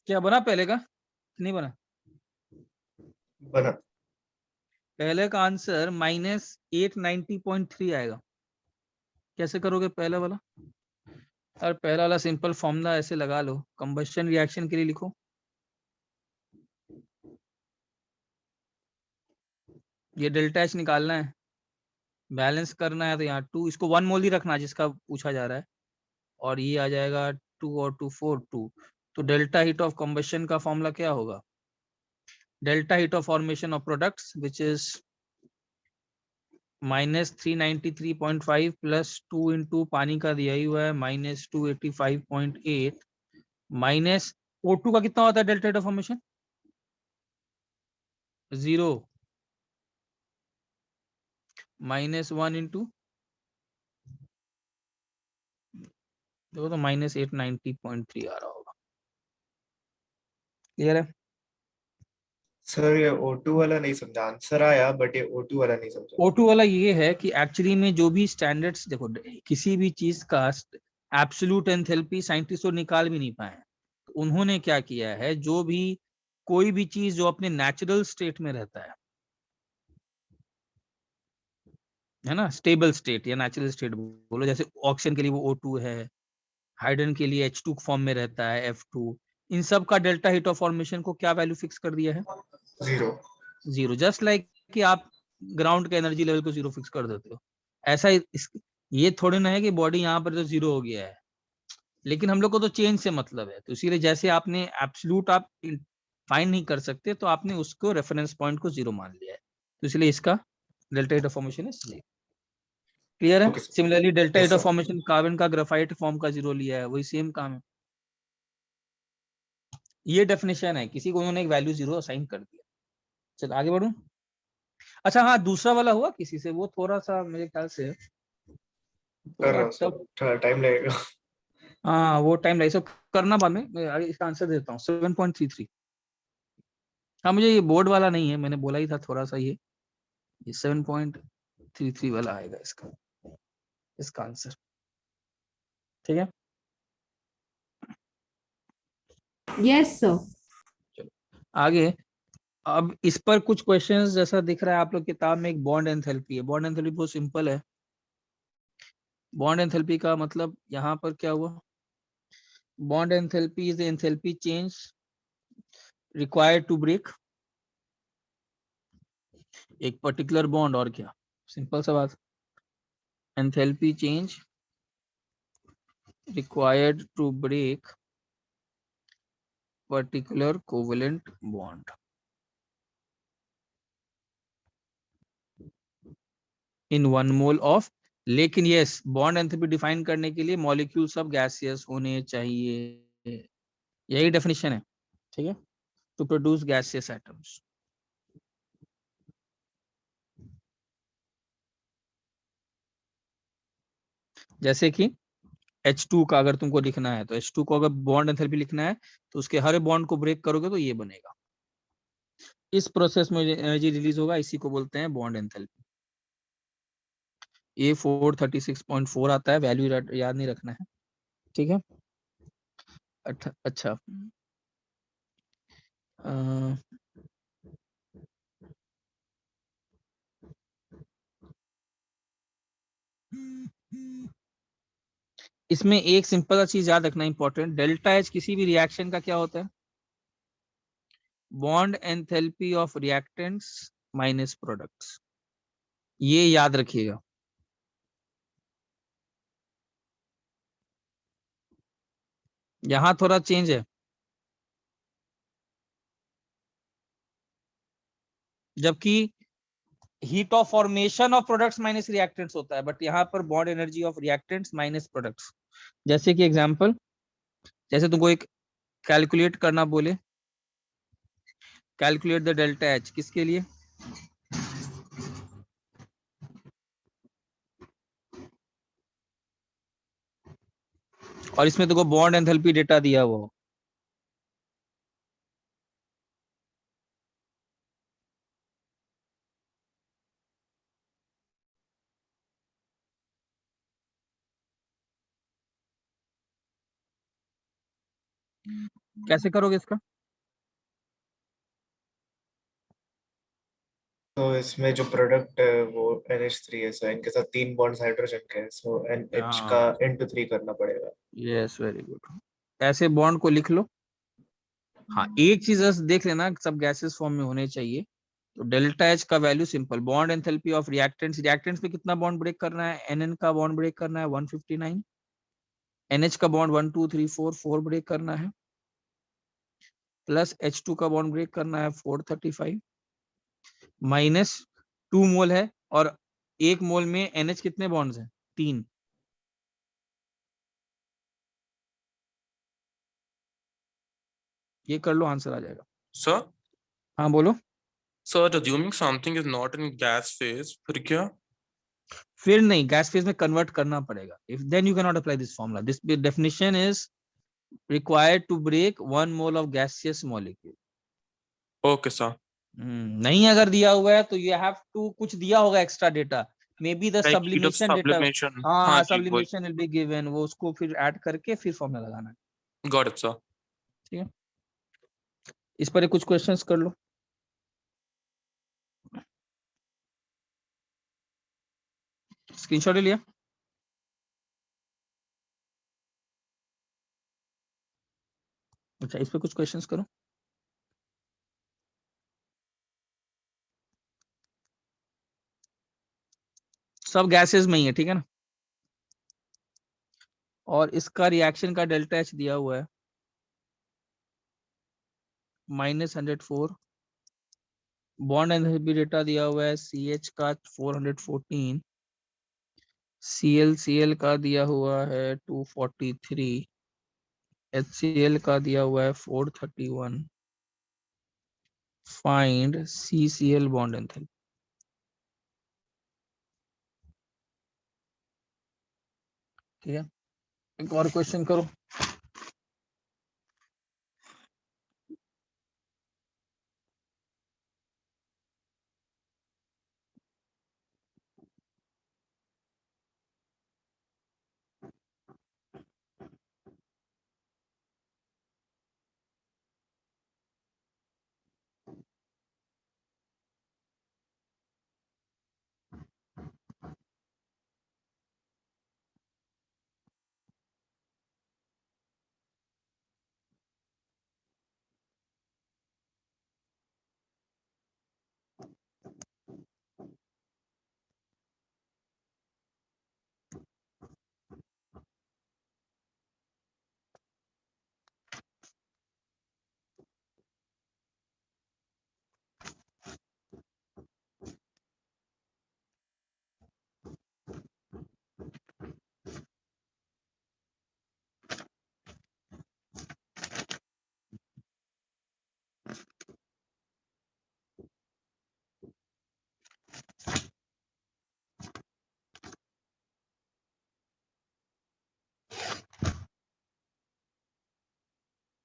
क्या बना पहले का, नहीं बना? बना। पहले का आंसर -890.3 आएगा। कैसे करोगे पहले वाला? और पहला वाला सिंपल फॉर्मूला ऐसे लगा लो, कंबशन रिएक्शन के लिए लिखो, ये डेल्टा एच निकालना है, बैलेंस करना है, तो यहाँ 2, इसको 1 मोल ही रखना जिसका पूछा जा रहा है, और ये आ जाएगा 2 और 2 4 2। तो डेल्टा हीट ऑफ कंबशन का फॉर्मूला क्या होगा? Delta heat of formation of products which is -393.5 plus 2 into पानी का दिया ही हुआ है -285.8 माइनस O2 का कितना होता है delta heat of formation? 0 -1 into, देखो तो -890.3 आ रहा होगा। क्लियर है? सर ये O2 वाला नहीं समझा, आंसर आया बट ये O2 वाला नहीं समझा। O2 वाला ये है कि एक्चुअली में जो भी स्टैंडर्ड्स, देखो किसी भी चीज का एब्सोल्यूट एंथैल्पी साइंटिस्ट तो निकाल भी नहीं पाए हैं। तो उन्होंने क्या किया है, जो भी कोई भी चीज जो अपने नेचुरल स्टेट में रहता है ना, स्टेबल स्टेट या नेचुरल स्टेट बोलो, जैसे ऑक्सीजन के लिए वो O2 है, हाइड्रोजन के लिए H2 फॉर्म में रहता है F2, इन सब का डेल्टा हीट ऑफ फॉर्मेशन को क्या वैल्यू फिक्स कर दिया है? 0। 0। जस्ट लाइक कि आप ग्राउंड के एनर्जी लेवल को 0 फिक्स कर देते हो, ऐसा ये थोड़ी ना है कि बॉडी यहाँ पर तो 0 हो गया है, लेकिन हम लोग को तो चेंज से मतलब है, तो इसीलिए जैसे आपने एब्सोल्यूट आप फाइंड नहीं कर सकते, तो आपने उसको रेफरेंस पॉइंट को 0 मान लिया है, तो इसलिए इसका delta heat of formation is 0। Clear है? Okay sir. Similarly delta yes heat of sir. Formation carbon का ग्राफाइट फॉर्म का 0 लिया है, वही सेम काम है। ये डेफिनेशन है, किसी को उन्होंने एक वैल्यू 0 असाइन कर दिया। चल आगे बढ़ूं। अच्छा हाँ, दूसरा वाला हुआ किसी से, वो थोड़ा सा मेरे ख्याल से कर थोड़ा रहा हूँ सर, टफ। थोड़ा टाइम लगेगा। हाँ वो टाइम लगे, सब करना बाद में, मैं आगे इसका आंसर देता हूँ। 7.33। हाँ मुझे ये बोर्ड वाला नहीं है, मैंने बोला ही था थोड़ा सा, ये 7.33 वाला आएगा इसका आंसर। ठीक है, Yes, sir. चलो आगे। अब इस पर कुछ क्वेश्चंस जैसा दिख रहा है आप लोग किताब में, एक बॉन्ड एंथैल्पी है। बॉन्ड एंथैल्पी बहुत सिंपल है। बॉन्ड एंथैल्पी का मतलब यहाँ पर क्या हुआ, bond enthalpy is the enthalpy change required to break एक पर्टिकुलर बॉन्ड, और क्या, सिंपल सा बात। Enthalpy change required to break particular covalent bond in 1 mole of, लेकिन यस बॉन्ड एंथैल्पी डिफाइन करने के लिए मॉलिक्यूल सब गैसियस होने चाहिए, यही डेफिनेशन है। ठीक है, टू प्रोड्यूस गैसियस एटम्स। जैसे कि H2 का अगर तुमको लिखना है, तो H2 को अगर बॉन्ड एंथैल्पी लिखना है, तो उसके हर बॉन्ड को ब्रेक करोगे तो ये बनेगा। इस प्रोसेस में एनर्जी रिलीज होगा, इसी को बोलते हैं बॉन्ड एंथैल्पी। ये 436.4 आता है, वैल्यू याद नहीं रखना है। ठीक है, अच्छा अ, इसमें एक सिंपल सा चीज याद रखना इंपॉर्टेंट, डेल्टा एच किसी भी रिएक्शन का क्या होता है? Bond enthalpy of reactants minus products, ये याद रखिएगा। यहाँ थोड़ा चेंज है, जबकि heat of formation of products minus reactants होता है, बट यहाँ पर bond energy of reactants minus products. जैसे कि एग्जांपल, जैसे तुमको एक कैलकुलेट करना बोले, कैलकुलेट द डेल्टा एच, किसके लिए? और इसमें तुमको बॉन्ड एंथैल्पी डेटा दिया हुआ हो, कैसे करोगे इसका? तो इसमें जो प्रोडक्ट है वो NH3 है, सो इनके साथ 3 बॉन्ड्स हाइड्रोजन के हैं, सो NH का हाँ, into 3 करना पड़ेगा। Yes, very good. ऐसे बॉन्ड को लिख लो। हाँ, एक चीज बस देख लेना, सब गैसेस फॉर्म में होने चाहिए। तो डेल्टा एच का value simple, bond enthalpy of reactants, reactants पे कितना बॉन्ड ब्रेक करना है, एनएन का बॉन्ड ब्रेक करना है 159, एनएच का बॉन्ड 1 2 3 4 4 ब्रेक करना है, प्लस H2 का बॉन्ड ब्रेक करना है 435, माइनस 2 मोल है, और 1 मोल में NH कितने बॉन्ड्स हैं, 3। ये कर लो, आंसर आ जाएगा। Sir, हाँ बोलो। sir, assuming something is not in gas phase, फिर क्या? फिर नहीं, गैस फेज में कन्वर्ट करना पड़ेगा। If then you can not apply this formula, this definition is required to break 1 mole of gaseous molecule. Okay, sir. नहीं अगर दिया हुआ है तो यू हैव टू कुछ दिया होगा extra data, may be the Like heat of sublimation data. sublimation. हाँ हाँ, जी, वही। सब्लिमेशन विल बी गिवन, वो उसको फिर ऐड करके फिर फॉर्मूला लगाना है। Got it, sir. ठीक है, इस पर कुछ क्वेश्चंस कर लो। स्क्रीनशॉट ले लिया? अच्छा, इस पे कुछ क्वेश्चंस करो। सब गैसेस में ही है, ठीक है ना। और इसका रिएक्शन का डेल्टा एच दिया हुआ है -104, बॉन्ड एंथैल्पी डेटा दिया हुआ है CH का 414, Cl का दिया हुआ है 243, HCl का दिया हुआ है 431, फाइंड CCl बॉन्ड एंथैल्पी। ठीक है, एक और क्वेश्चन करो।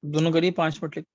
दोनों करिए 5 मिनट लेके।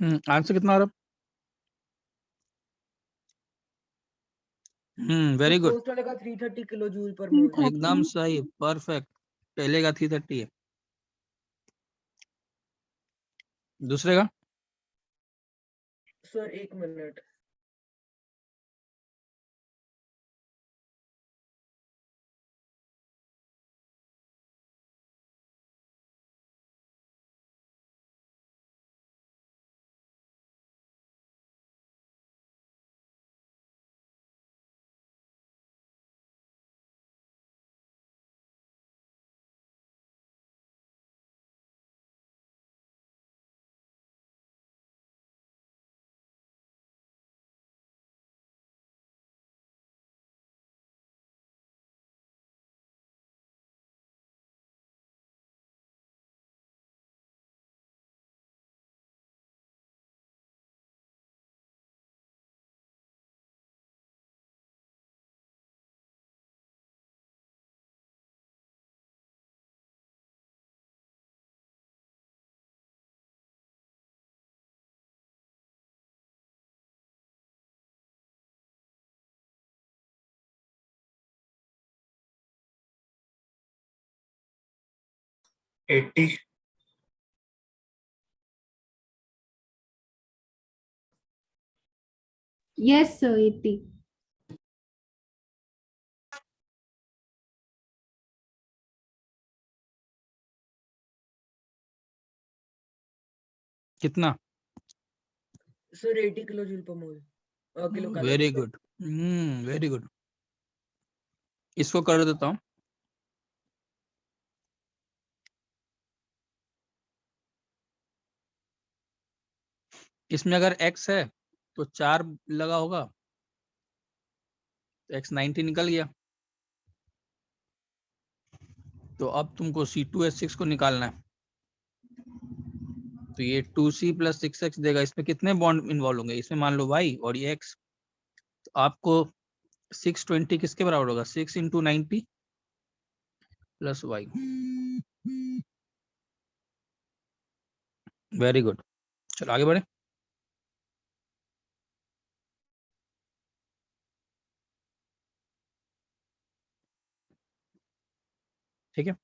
आंसर कितना आ रहा? वेरी गुड, फर्स्ट वाले का 330 किलो जूल पर मोल। 330 एकदम सही, परफेक्ट। पहले का 330 है, दूसरे का sir 1 minute. Eighty. Yes, sir. 80. कितना? सर 80 किलो जूल पर मोल, किलो कैलोरी वेरी पर। Good, very good. इसको कर देता हूँ। इसमें अगर x है तो 4 लगा होगा, तो x 90 निकल गया। तो अब तुमको C2H6 को निकालना है। तो ये 2C + 6x देगा। इसमें कितने बॉन्ड इन्वॉल्व होंगे? इसमें मान लो y और ये x। तो आपको 620 किसके बराबर होगा? 6 × 90 + y। वेरी गुड, चलो आगे बढ़े। ठीक है,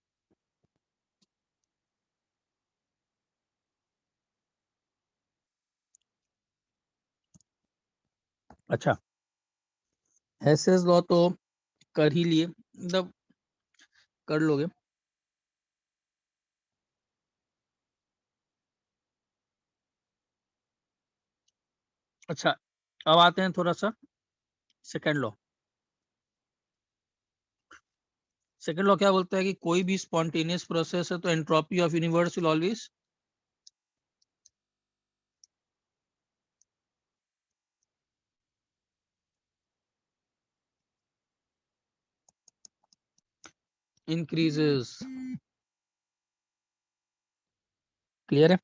अच्छा हेसेस लॉ तो कर ही लिए, मतलब कर लोगे। अच्छा, अब आते हैं थोड़ा सा सेकेंड लॉ। सेकेंड लॉ क्या बोलता है कि कोई भी स्पॉन्टेनियस प्रोसेस है तो entropy of universe will always increases. Clear है?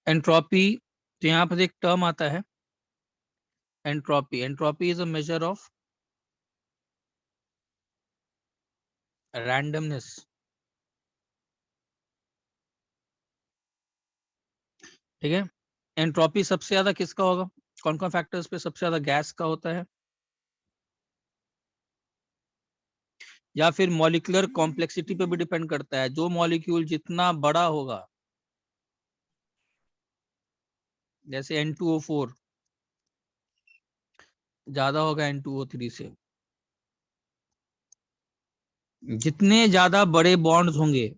एंट्रोपी, तो यहाँ पर एक टर्म आता है entropy. Entropy is a measure of randomness. ठीक है, एंट्रोपी सबसे ज्यादा किसका होगा? कौन कौन फैक्टर्स पे सबसे ज्यादा? गैस का होता है, या फिर मॉलिक्यूलर कॉम्प्लेक्सिटी पे भी डिपेंड करता है। जो मॉलिक्यूल जितना बड़ा होगा, जैसे N2O4 ज्यादा होगा N2O3 से। जितने ज्यादा बड़े बॉन्ड्स होंगे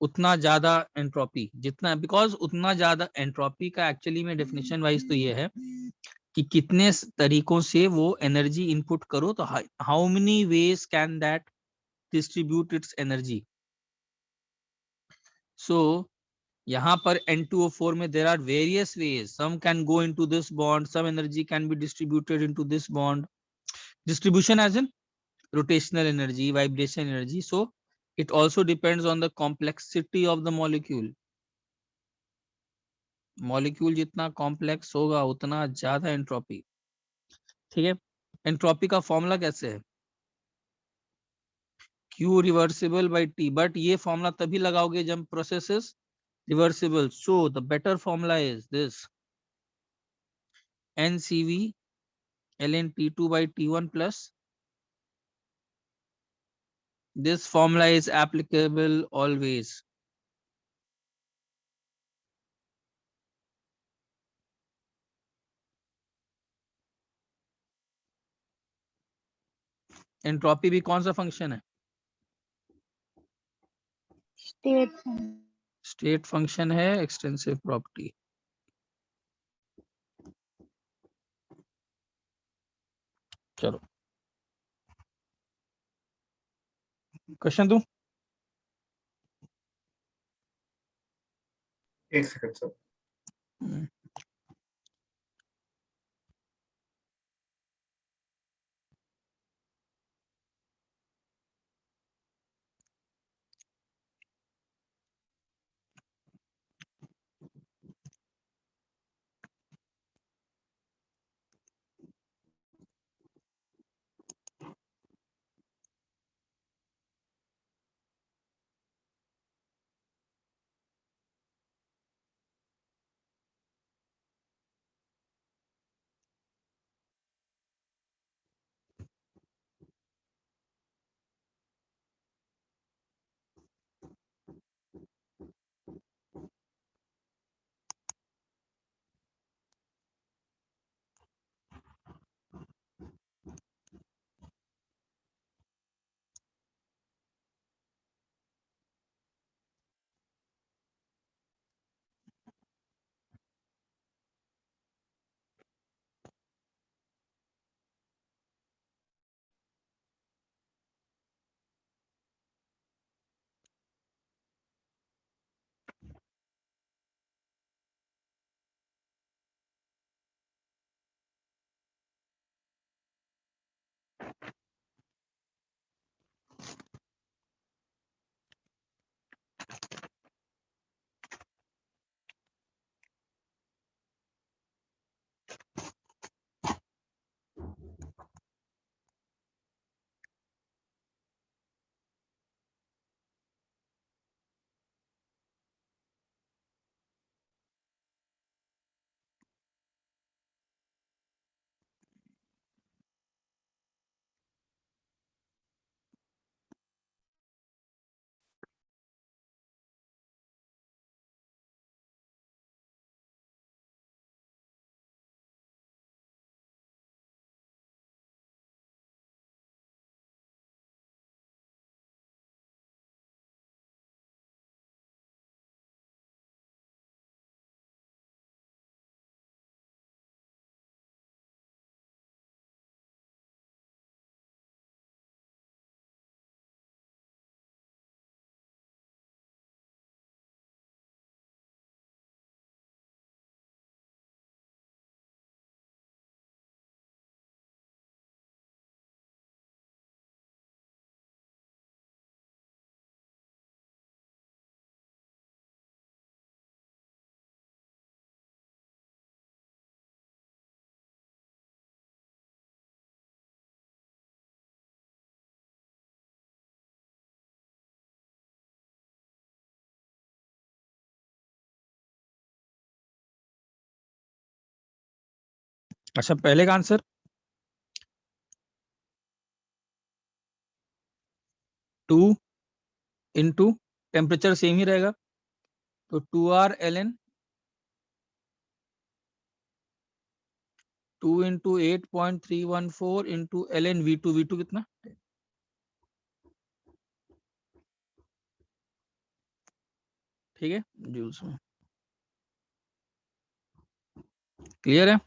उतना ज्यादा एंट्रोपी, जितना, बिकॉज उतना ज्यादा एंट्रोपी का एक्चुअली में डेफिनेशन वाइज तो ये है कि कितने तरीकों से वो एनर्जी इनपुट करो, तो how many ways can that distribute its energy. So यहाँ पर N2O4 में there are various ways. Some can go into this bond, some energy can be distributed into this bond. Distribution as in rotational energy, vibration energy. So it also depends on the complexity of the molecule. Molecule जितना complex होगा उतना ज्यादा entropy. ठीक है, entropy का formula कैसे है? Q reversible by T। But ये फॉर्मूला तभी लगाओगे जब processes reversible. So the better formula is this: NCV ln T2 by T1 plus. This formula is applicable always. Entropy भी कौन सा फंक्शन है? स्टेट फंक्शन है, एक्सटेंसिव प्रॉपर्टी। चलो क्वेश्चन दूं? एक सेकंड सर। अच्छा पहले का आंसर 2 इंटू टेम्परेचर सेम ही रहेगा, तो 2R ln 2 into 8.314 into ln V2। V2 कितना? ठीक है, जूल्स में। क्लियर है?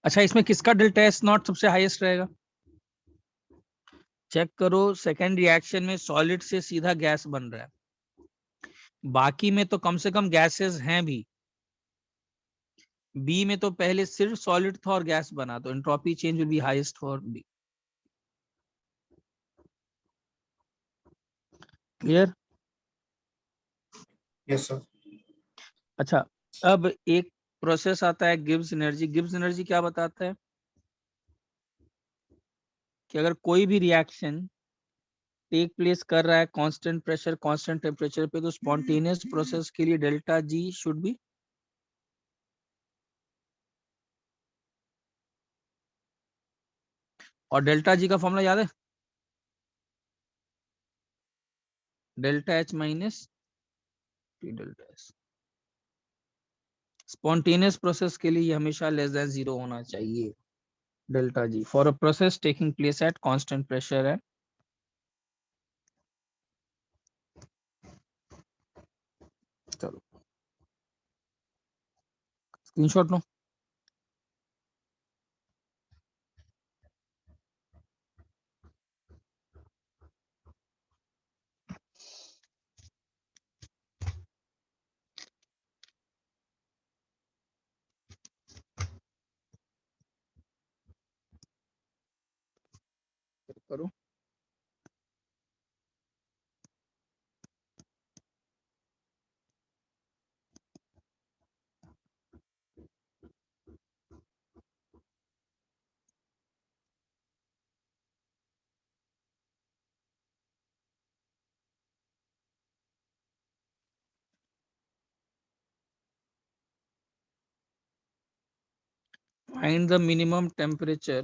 अच्छा इसमें किसका डेल्टा एस नॉट सबसे हाईएस्ट रहेगा? चेक करो, सेकेंड रिएक्शन में सॉलिड से सीधा गैस बन रहा है, बाकी में तो कम से कम गैसेस हैं भी। बी में तो पहले सिर्फ सॉलिड था और गैस बना, तो entropy change will be highest for B. Clear? Yes sir. अच्छा अब एक प्रोसेस आता है गिब्स एनर्जी। गिब्स एनर्जी क्या बताता है कि अगर कोई भी रिएक्शन टेक प्लेस कर रहा है कांस्टेंट प्रेशर कांस्टेंट टेम्परेचर पे, तो स्पॉन्टेनियस प्रोसेस के लिए डेल्टा जी शुड बी और डेल्टा जी का फॉर्मूला याद है, delta H minus T delta S. Spontaneous process के लिए ये हमेशा लेस देन 0 होना चाहिए, delta G for a process taking place at constant pressure and चलो स्क्रीनशॉट लो। करो find the minimum temperature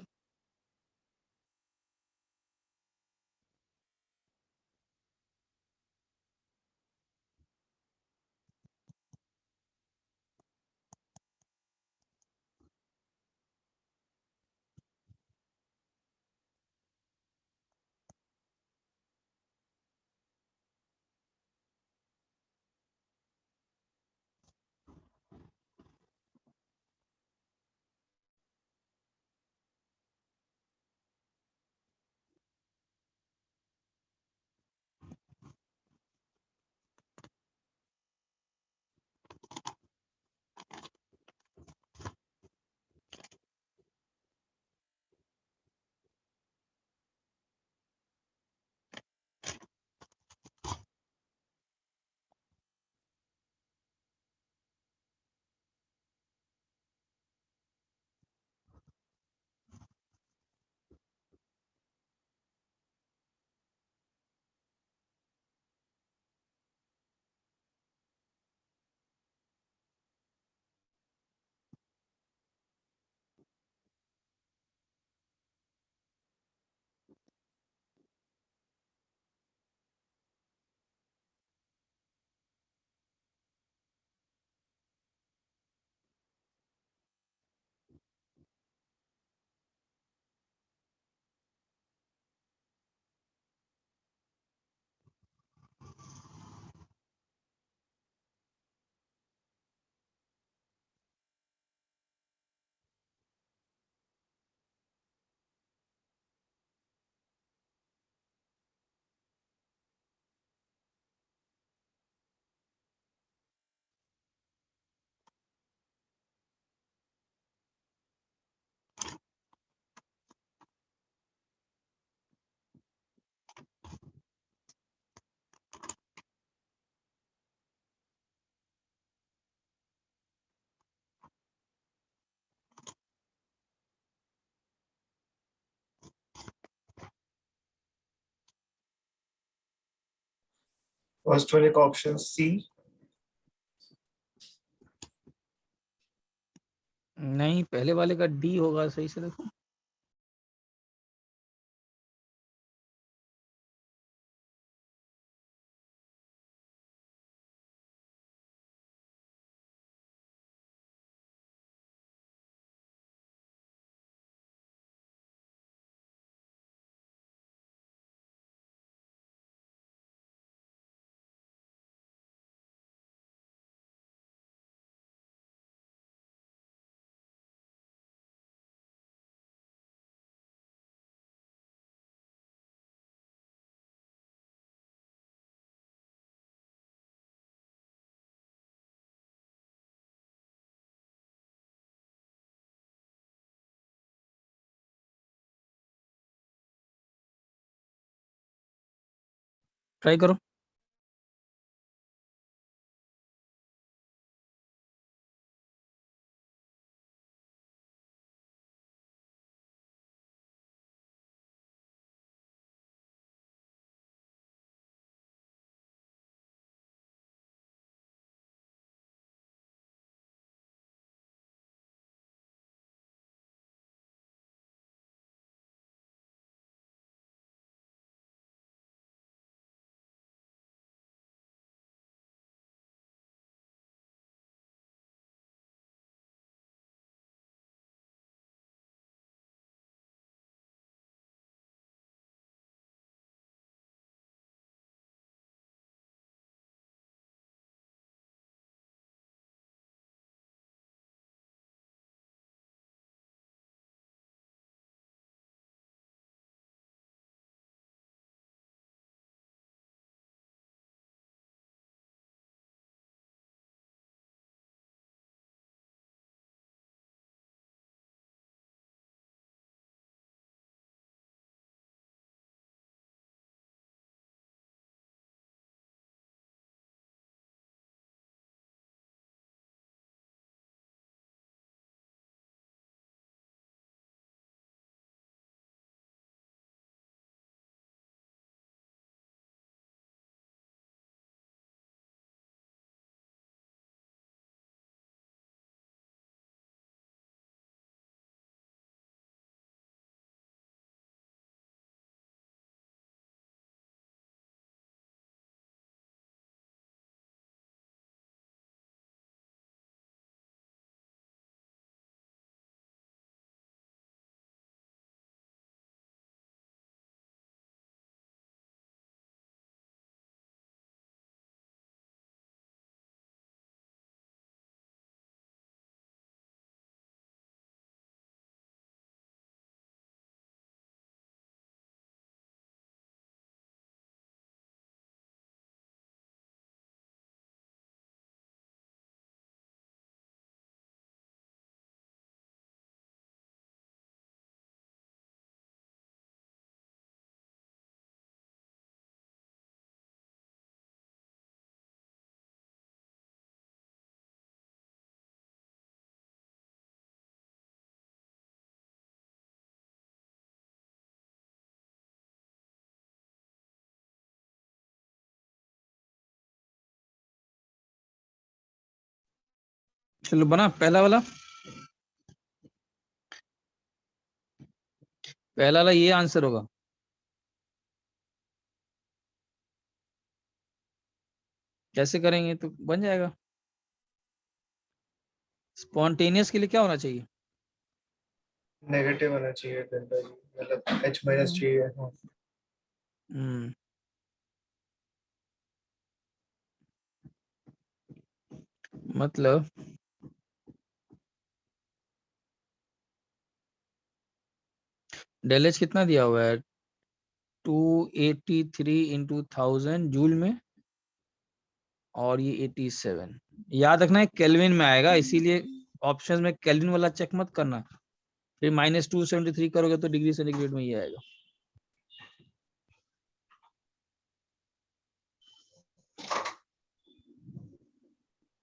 first वाले का ऑप्शन सी। नहीं, पहले वाले का डी होगा, सही से देखो। ट्राई करो। चलो बना पहला वाला, पहला वाला ये आंसर होगा। कैसे करेंगे तो बन जाएगा। स्पॉन्टेनियस के लिए क्या होना चाहिए? नेगेटिव होना चाहिए डेल्टा जी, मतलब h माइनस चाहिए। हाँ हम्म मतलब डेल एच कितना दिया हुआ है? 283 इंटू 1000 जूल में, और ये 87। याद रखना है केल्विन में आएगा, इसीलिए ऑप्शंस में केल्विन वाला चेक मत करना। फिर -273 करोगे तो डिग्री सेंटीग्रेड में ही आएगा।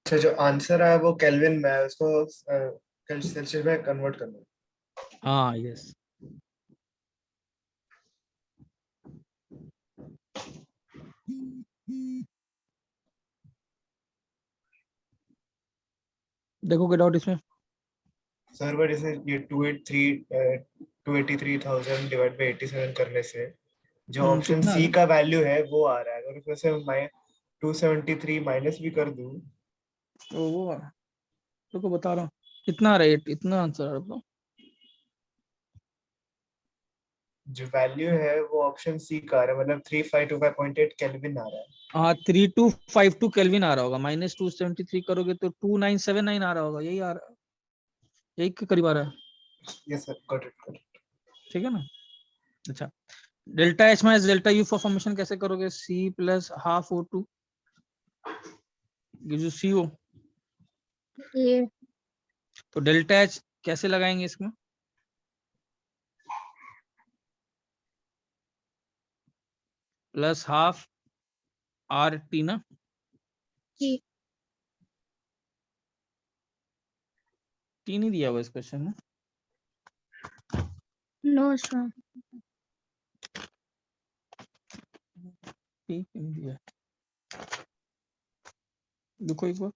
अच्छा, जो आंसर है वो केल्विन में है, उसको सेल्सियस में कन्वर्ट करना है। हाँ यस। देखो क्या डाउट इसमें? सर बट इसे ये 283,000 डिवाइड बाई 87 करने से जो ऑप्शन कितना आ सी रहा का वैल्यू है वो आ रहा है। अगर उसमें से मैं 273 माइनस भी कर दूं, है? तो वो आ रहा है। देखो बता रहा हूँ कितना रेट, इतना आंसर आ रहा है। जो वैल्यू है वो ऑप्शन सी का आ रहा है, मतलब 3525.8 केल्विन आ रहा है। हाँ 3252 केल्विन आ रहा होगा, -273 करोगे तो 2979 आ रहा होगा, यही आ रहा, यही के करीब आ रहा है। Yes sir, got it. ठीक है ना। अच्छा, delta H minus delta U for formation कैसे करोगे? C plus half O2 gives you CO। ये तो डेल्टा एच कैसे लगाएंगे इसमें? प्लस हाफ RT ना। जी टी नहीं दिया हुआ इस क्वेश्चन में। No sir. टी क्यों नहीं दिया? देखो एक बार।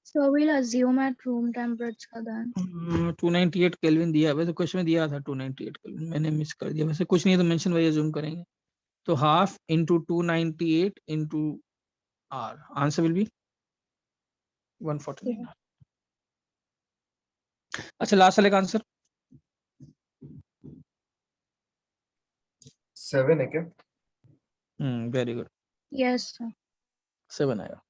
So we'll assume at room temperature then. 298 kelvin दिया है, वैसे क्वेश्चन में दिया था 298 केल्विन, मैंने मिस कर दिया। वैसे कुछ नहीं है तो मेंशन वाइज अज्यूम करेंगे। तो half into 298 into R, answer will be 149। अच्छा लास्ट वाले का आंसर 7 है क्या? Very good, Yes sir. 7 आएगा।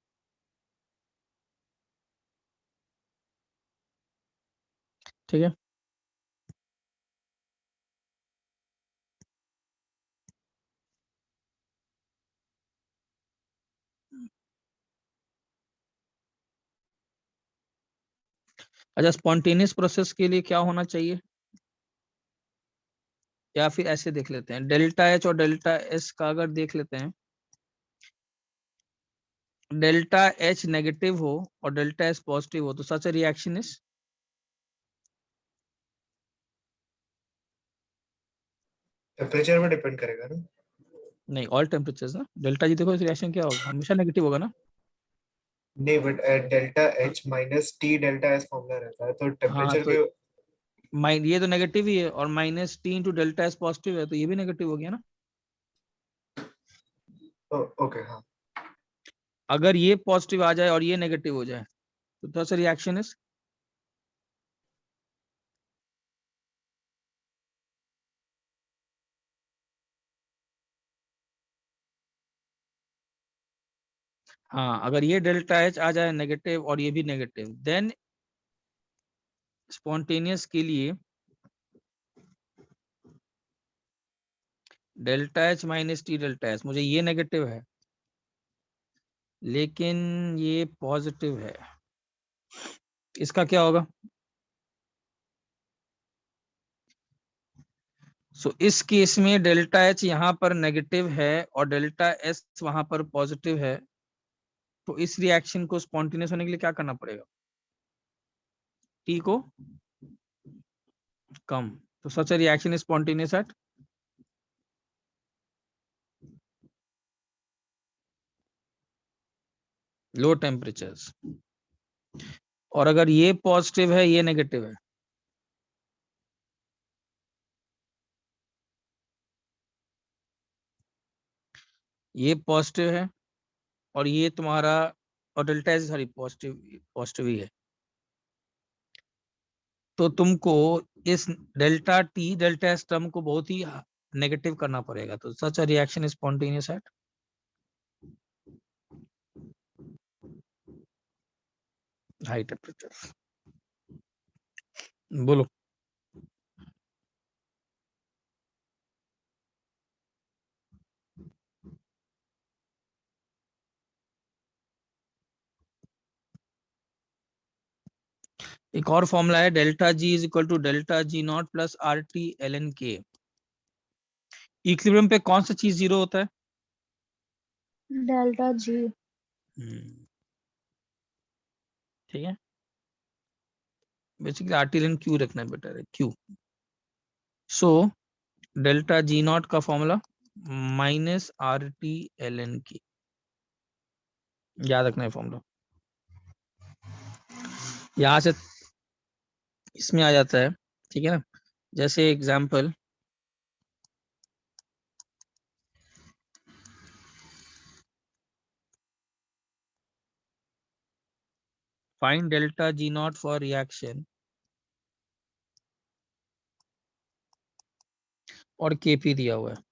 ठीक है। अच्छा, स्पॉन्टेनियस प्रोसेस के लिए क्या होना चाहिए? या फिर ऐसे देख लेते हैं, डेल्टा एच और डेल्टा एस का अगर देख लेते हैं, डेल्टा एच नेगेटिव हो और डेल्टा एस पॉजिटिव हो तो सच रिएक्शन इज, टेम्परेचर पे डिपेंड करेगा ना। नहीं ऑल टेम्परेचर्स ना। डेल्टा जी देखो रिएक्शन क्या होगा, हमेशा नेगेटिव होगा ना। नहीं, but delta H minus T delta S formula रहता है, तो हाँ टेम्परेचर तो पे। ये तो नेगेटिव ही है, और -T into delta S positive है, तो ये भी नेगेटिव हो गया ना। ओके हाँ। अगर ये पॉजिटिव आ जाए और ये नेगेटिव हो जाए तो सच रिएक्शन इज, हाँ अगर ये डेल्टा एच आ जाए नेगेटिव और ये भी नेगेटिव, देन स्पॉन्टेनियस के लिए delta H -T delta S, मुझे ये नेगेटिव है लेकिन ये पॉजिटिव है, इसका क्या होगा? सो इस केस में डेल्टा एच यहाँ पर नेगेटिव है और डेल्टा एस वहां पर पॉजिटिव है, तो इस रिएक्शन को स्पॉन्टेनियस होने के लिए क्या करना पड़ेगा? टी को कम, तो such reaction is spontaneous at low temperatures. और अगर ये पॉजिटिव है ये नेगेटिव है, ये पॉजिटिव है और ये तुम्हारा, और delta S sorry positive, positive ही है, तो तुमको इस delta T delta S term को बहुत ही नेगेटिव करना पड़ेगा। तो such a reaction is spontaneous at high temperature. बोलो। एक और फॉर्मूला है, delta G is equal to delta G not plus R T L N K. Equilibrium पे कौन सा चीज जीरो होता है? delta G. ठीक है, basically R T L N Q रखना बेटर है, Q. So delta G not का formula minus R T L N K, याद रखना है फॉर्मूला। यहां से इसमें आ जाता है, ठीक है ना। जैसे example, find delta G not for reaction और केपी दिया हुआ है।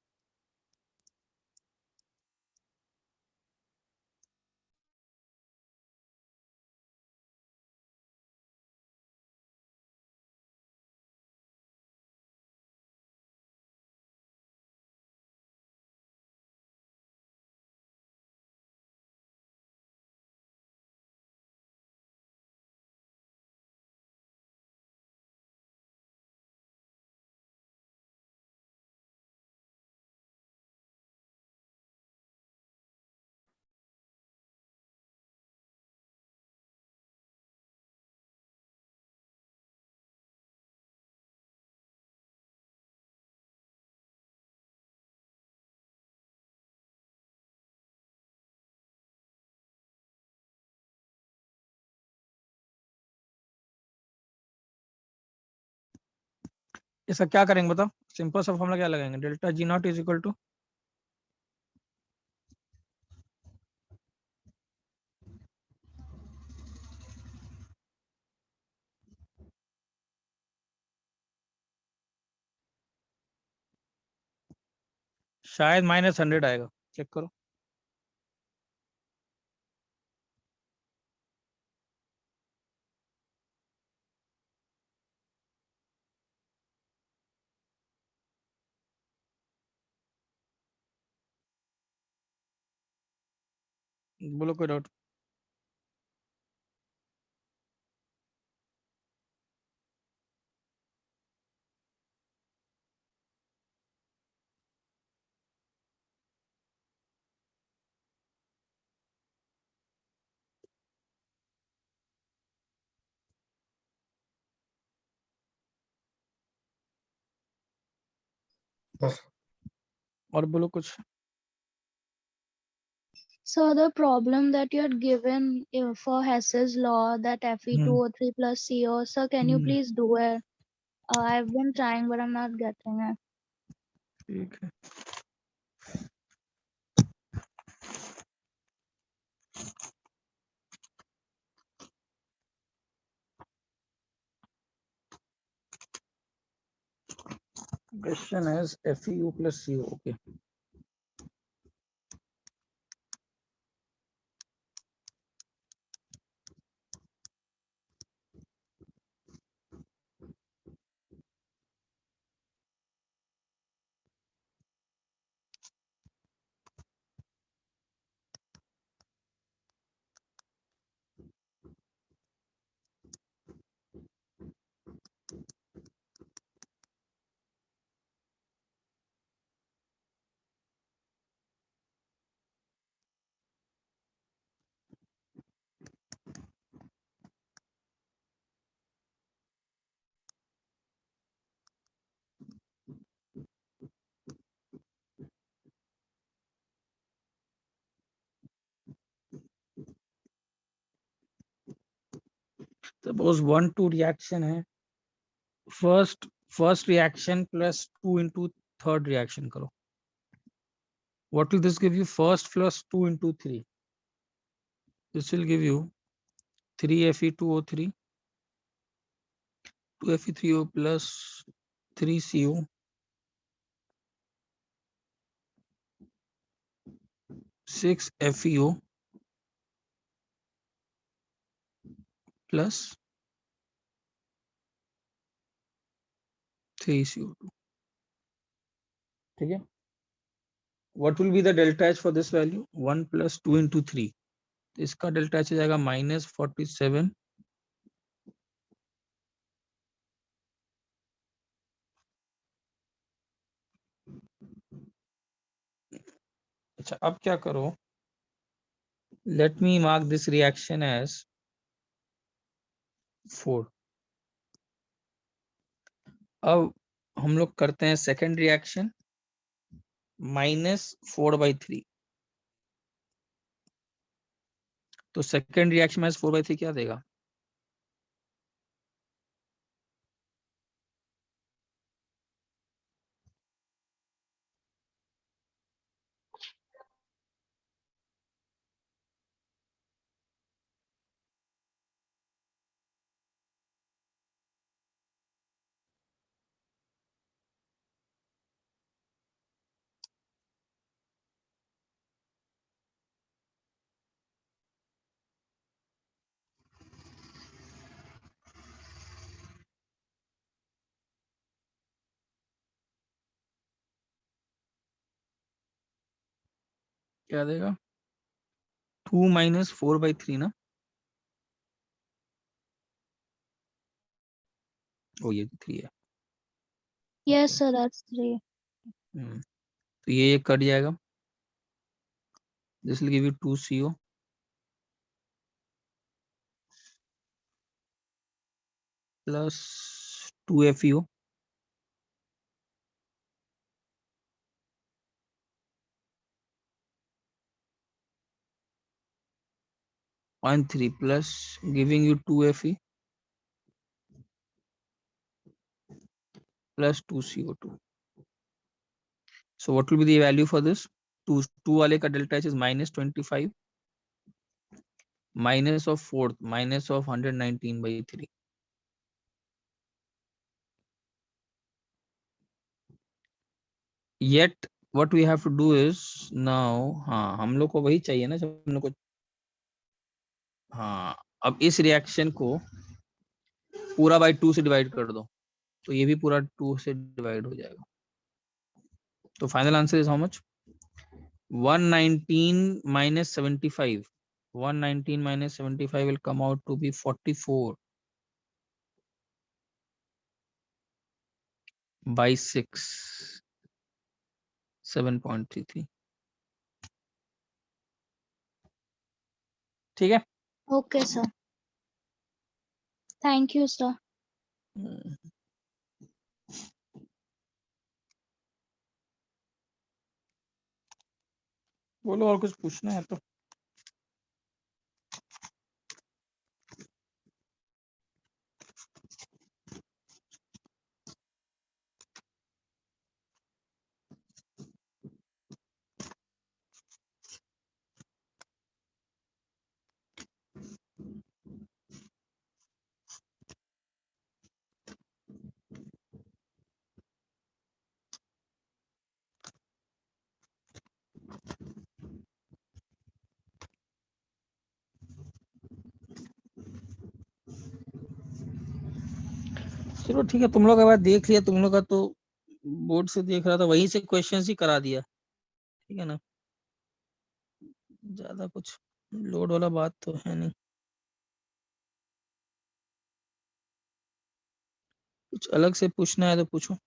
इसका क्या करेंगे बताओ? सिंपल सा फॉर्मूला क्या लगाएंगे? Delta G naught is equal to, शायद -100 आएगा, चेक करो। बोलो कोई डाउट? बस और बोलो कुछ। So the problem that you had given for Hess's law, that Fe2O3 plus CO, sir, can you please do it? I've been trying, but I'm not getting it. ठीक है, क्वेश्चन है FeU plus CO, okay. Suppose 1-2 reaction है, first reaction plus 2 into third reaction करो. What will this give you? First plus 2 into 3. This will give you 3 Fe2O3, 2 Fe3O plus 3 CO, 6 FeO plus 3 CO2. ठीक है. What will be the delta H for this value? 1 plus 2 into 3. तो इसका delta H हो जाएगा -47. अच्छा, अब क्या करो, let me mark this reaction as 4. अब हम लोग करते हैं सेकेंड रिएक्शन, -4/3. तो सेकेंड रिएक्शन -4/3 क्या देगा? क्या देगा? 2 - 4/3 ना. ओ ये 3 है. Yes, sir, that's 3. तो ये कट जाएगा. This will give you 2 CO plus 2 FeO and 3 plus giving you 2 Fe plus 2 CO2. So what will be the value for this? 2 वाले का delta H is -25 minus of fourth minus of 119/3. Yet what we have to do is now, हाँ हम लोग को वही चाहिए ना, जब हम लोग को, हाँ अब इस रिएक्शन को पूरा बाय 2 से डिवाइड कर दो, तो ये भी पूरा 2 से डिवाइड हो जाएगा. तो final answer is how much? 119 minus 75. 119 minus 75 will come out to be 44 by 6, 7.33. ठीक है. Okay, sir. Thank you, sir. बोलो और कुछ पूछना है तो. चलो ठीक है, तुम लोग का बात देख लिया, तुम लोग का तो बोर्ड से देख रहा था, वहीं से क्वेश्चंस ही करा दिया. ठीक है ना, ज्यादा कुछ लोड वाला बात तो है नहीं. कुछ अलग से पूछना है तो पूछो.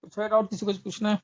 कुछ है डाउट, किसी को कुछ पूछना है?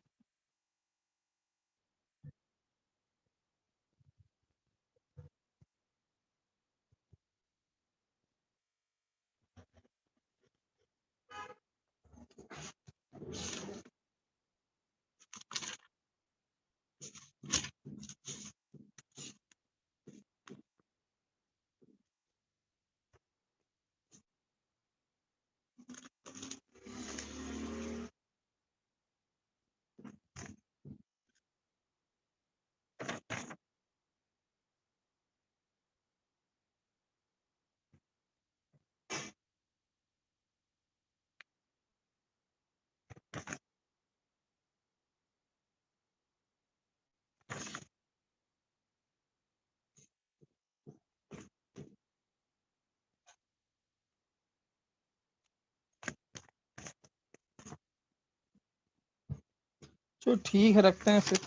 चलो ठीक है, रखते हैं फिर,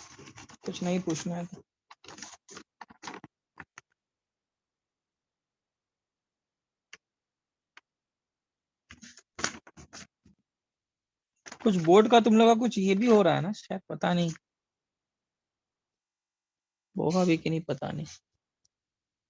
कुछ नहीं पूछना है तो। कुछ बोर्ड का तुम लोग का कुछ ये भी हो रहा है ना शायद, पता नहीं होगा भी कि नहीं, पता नहीं।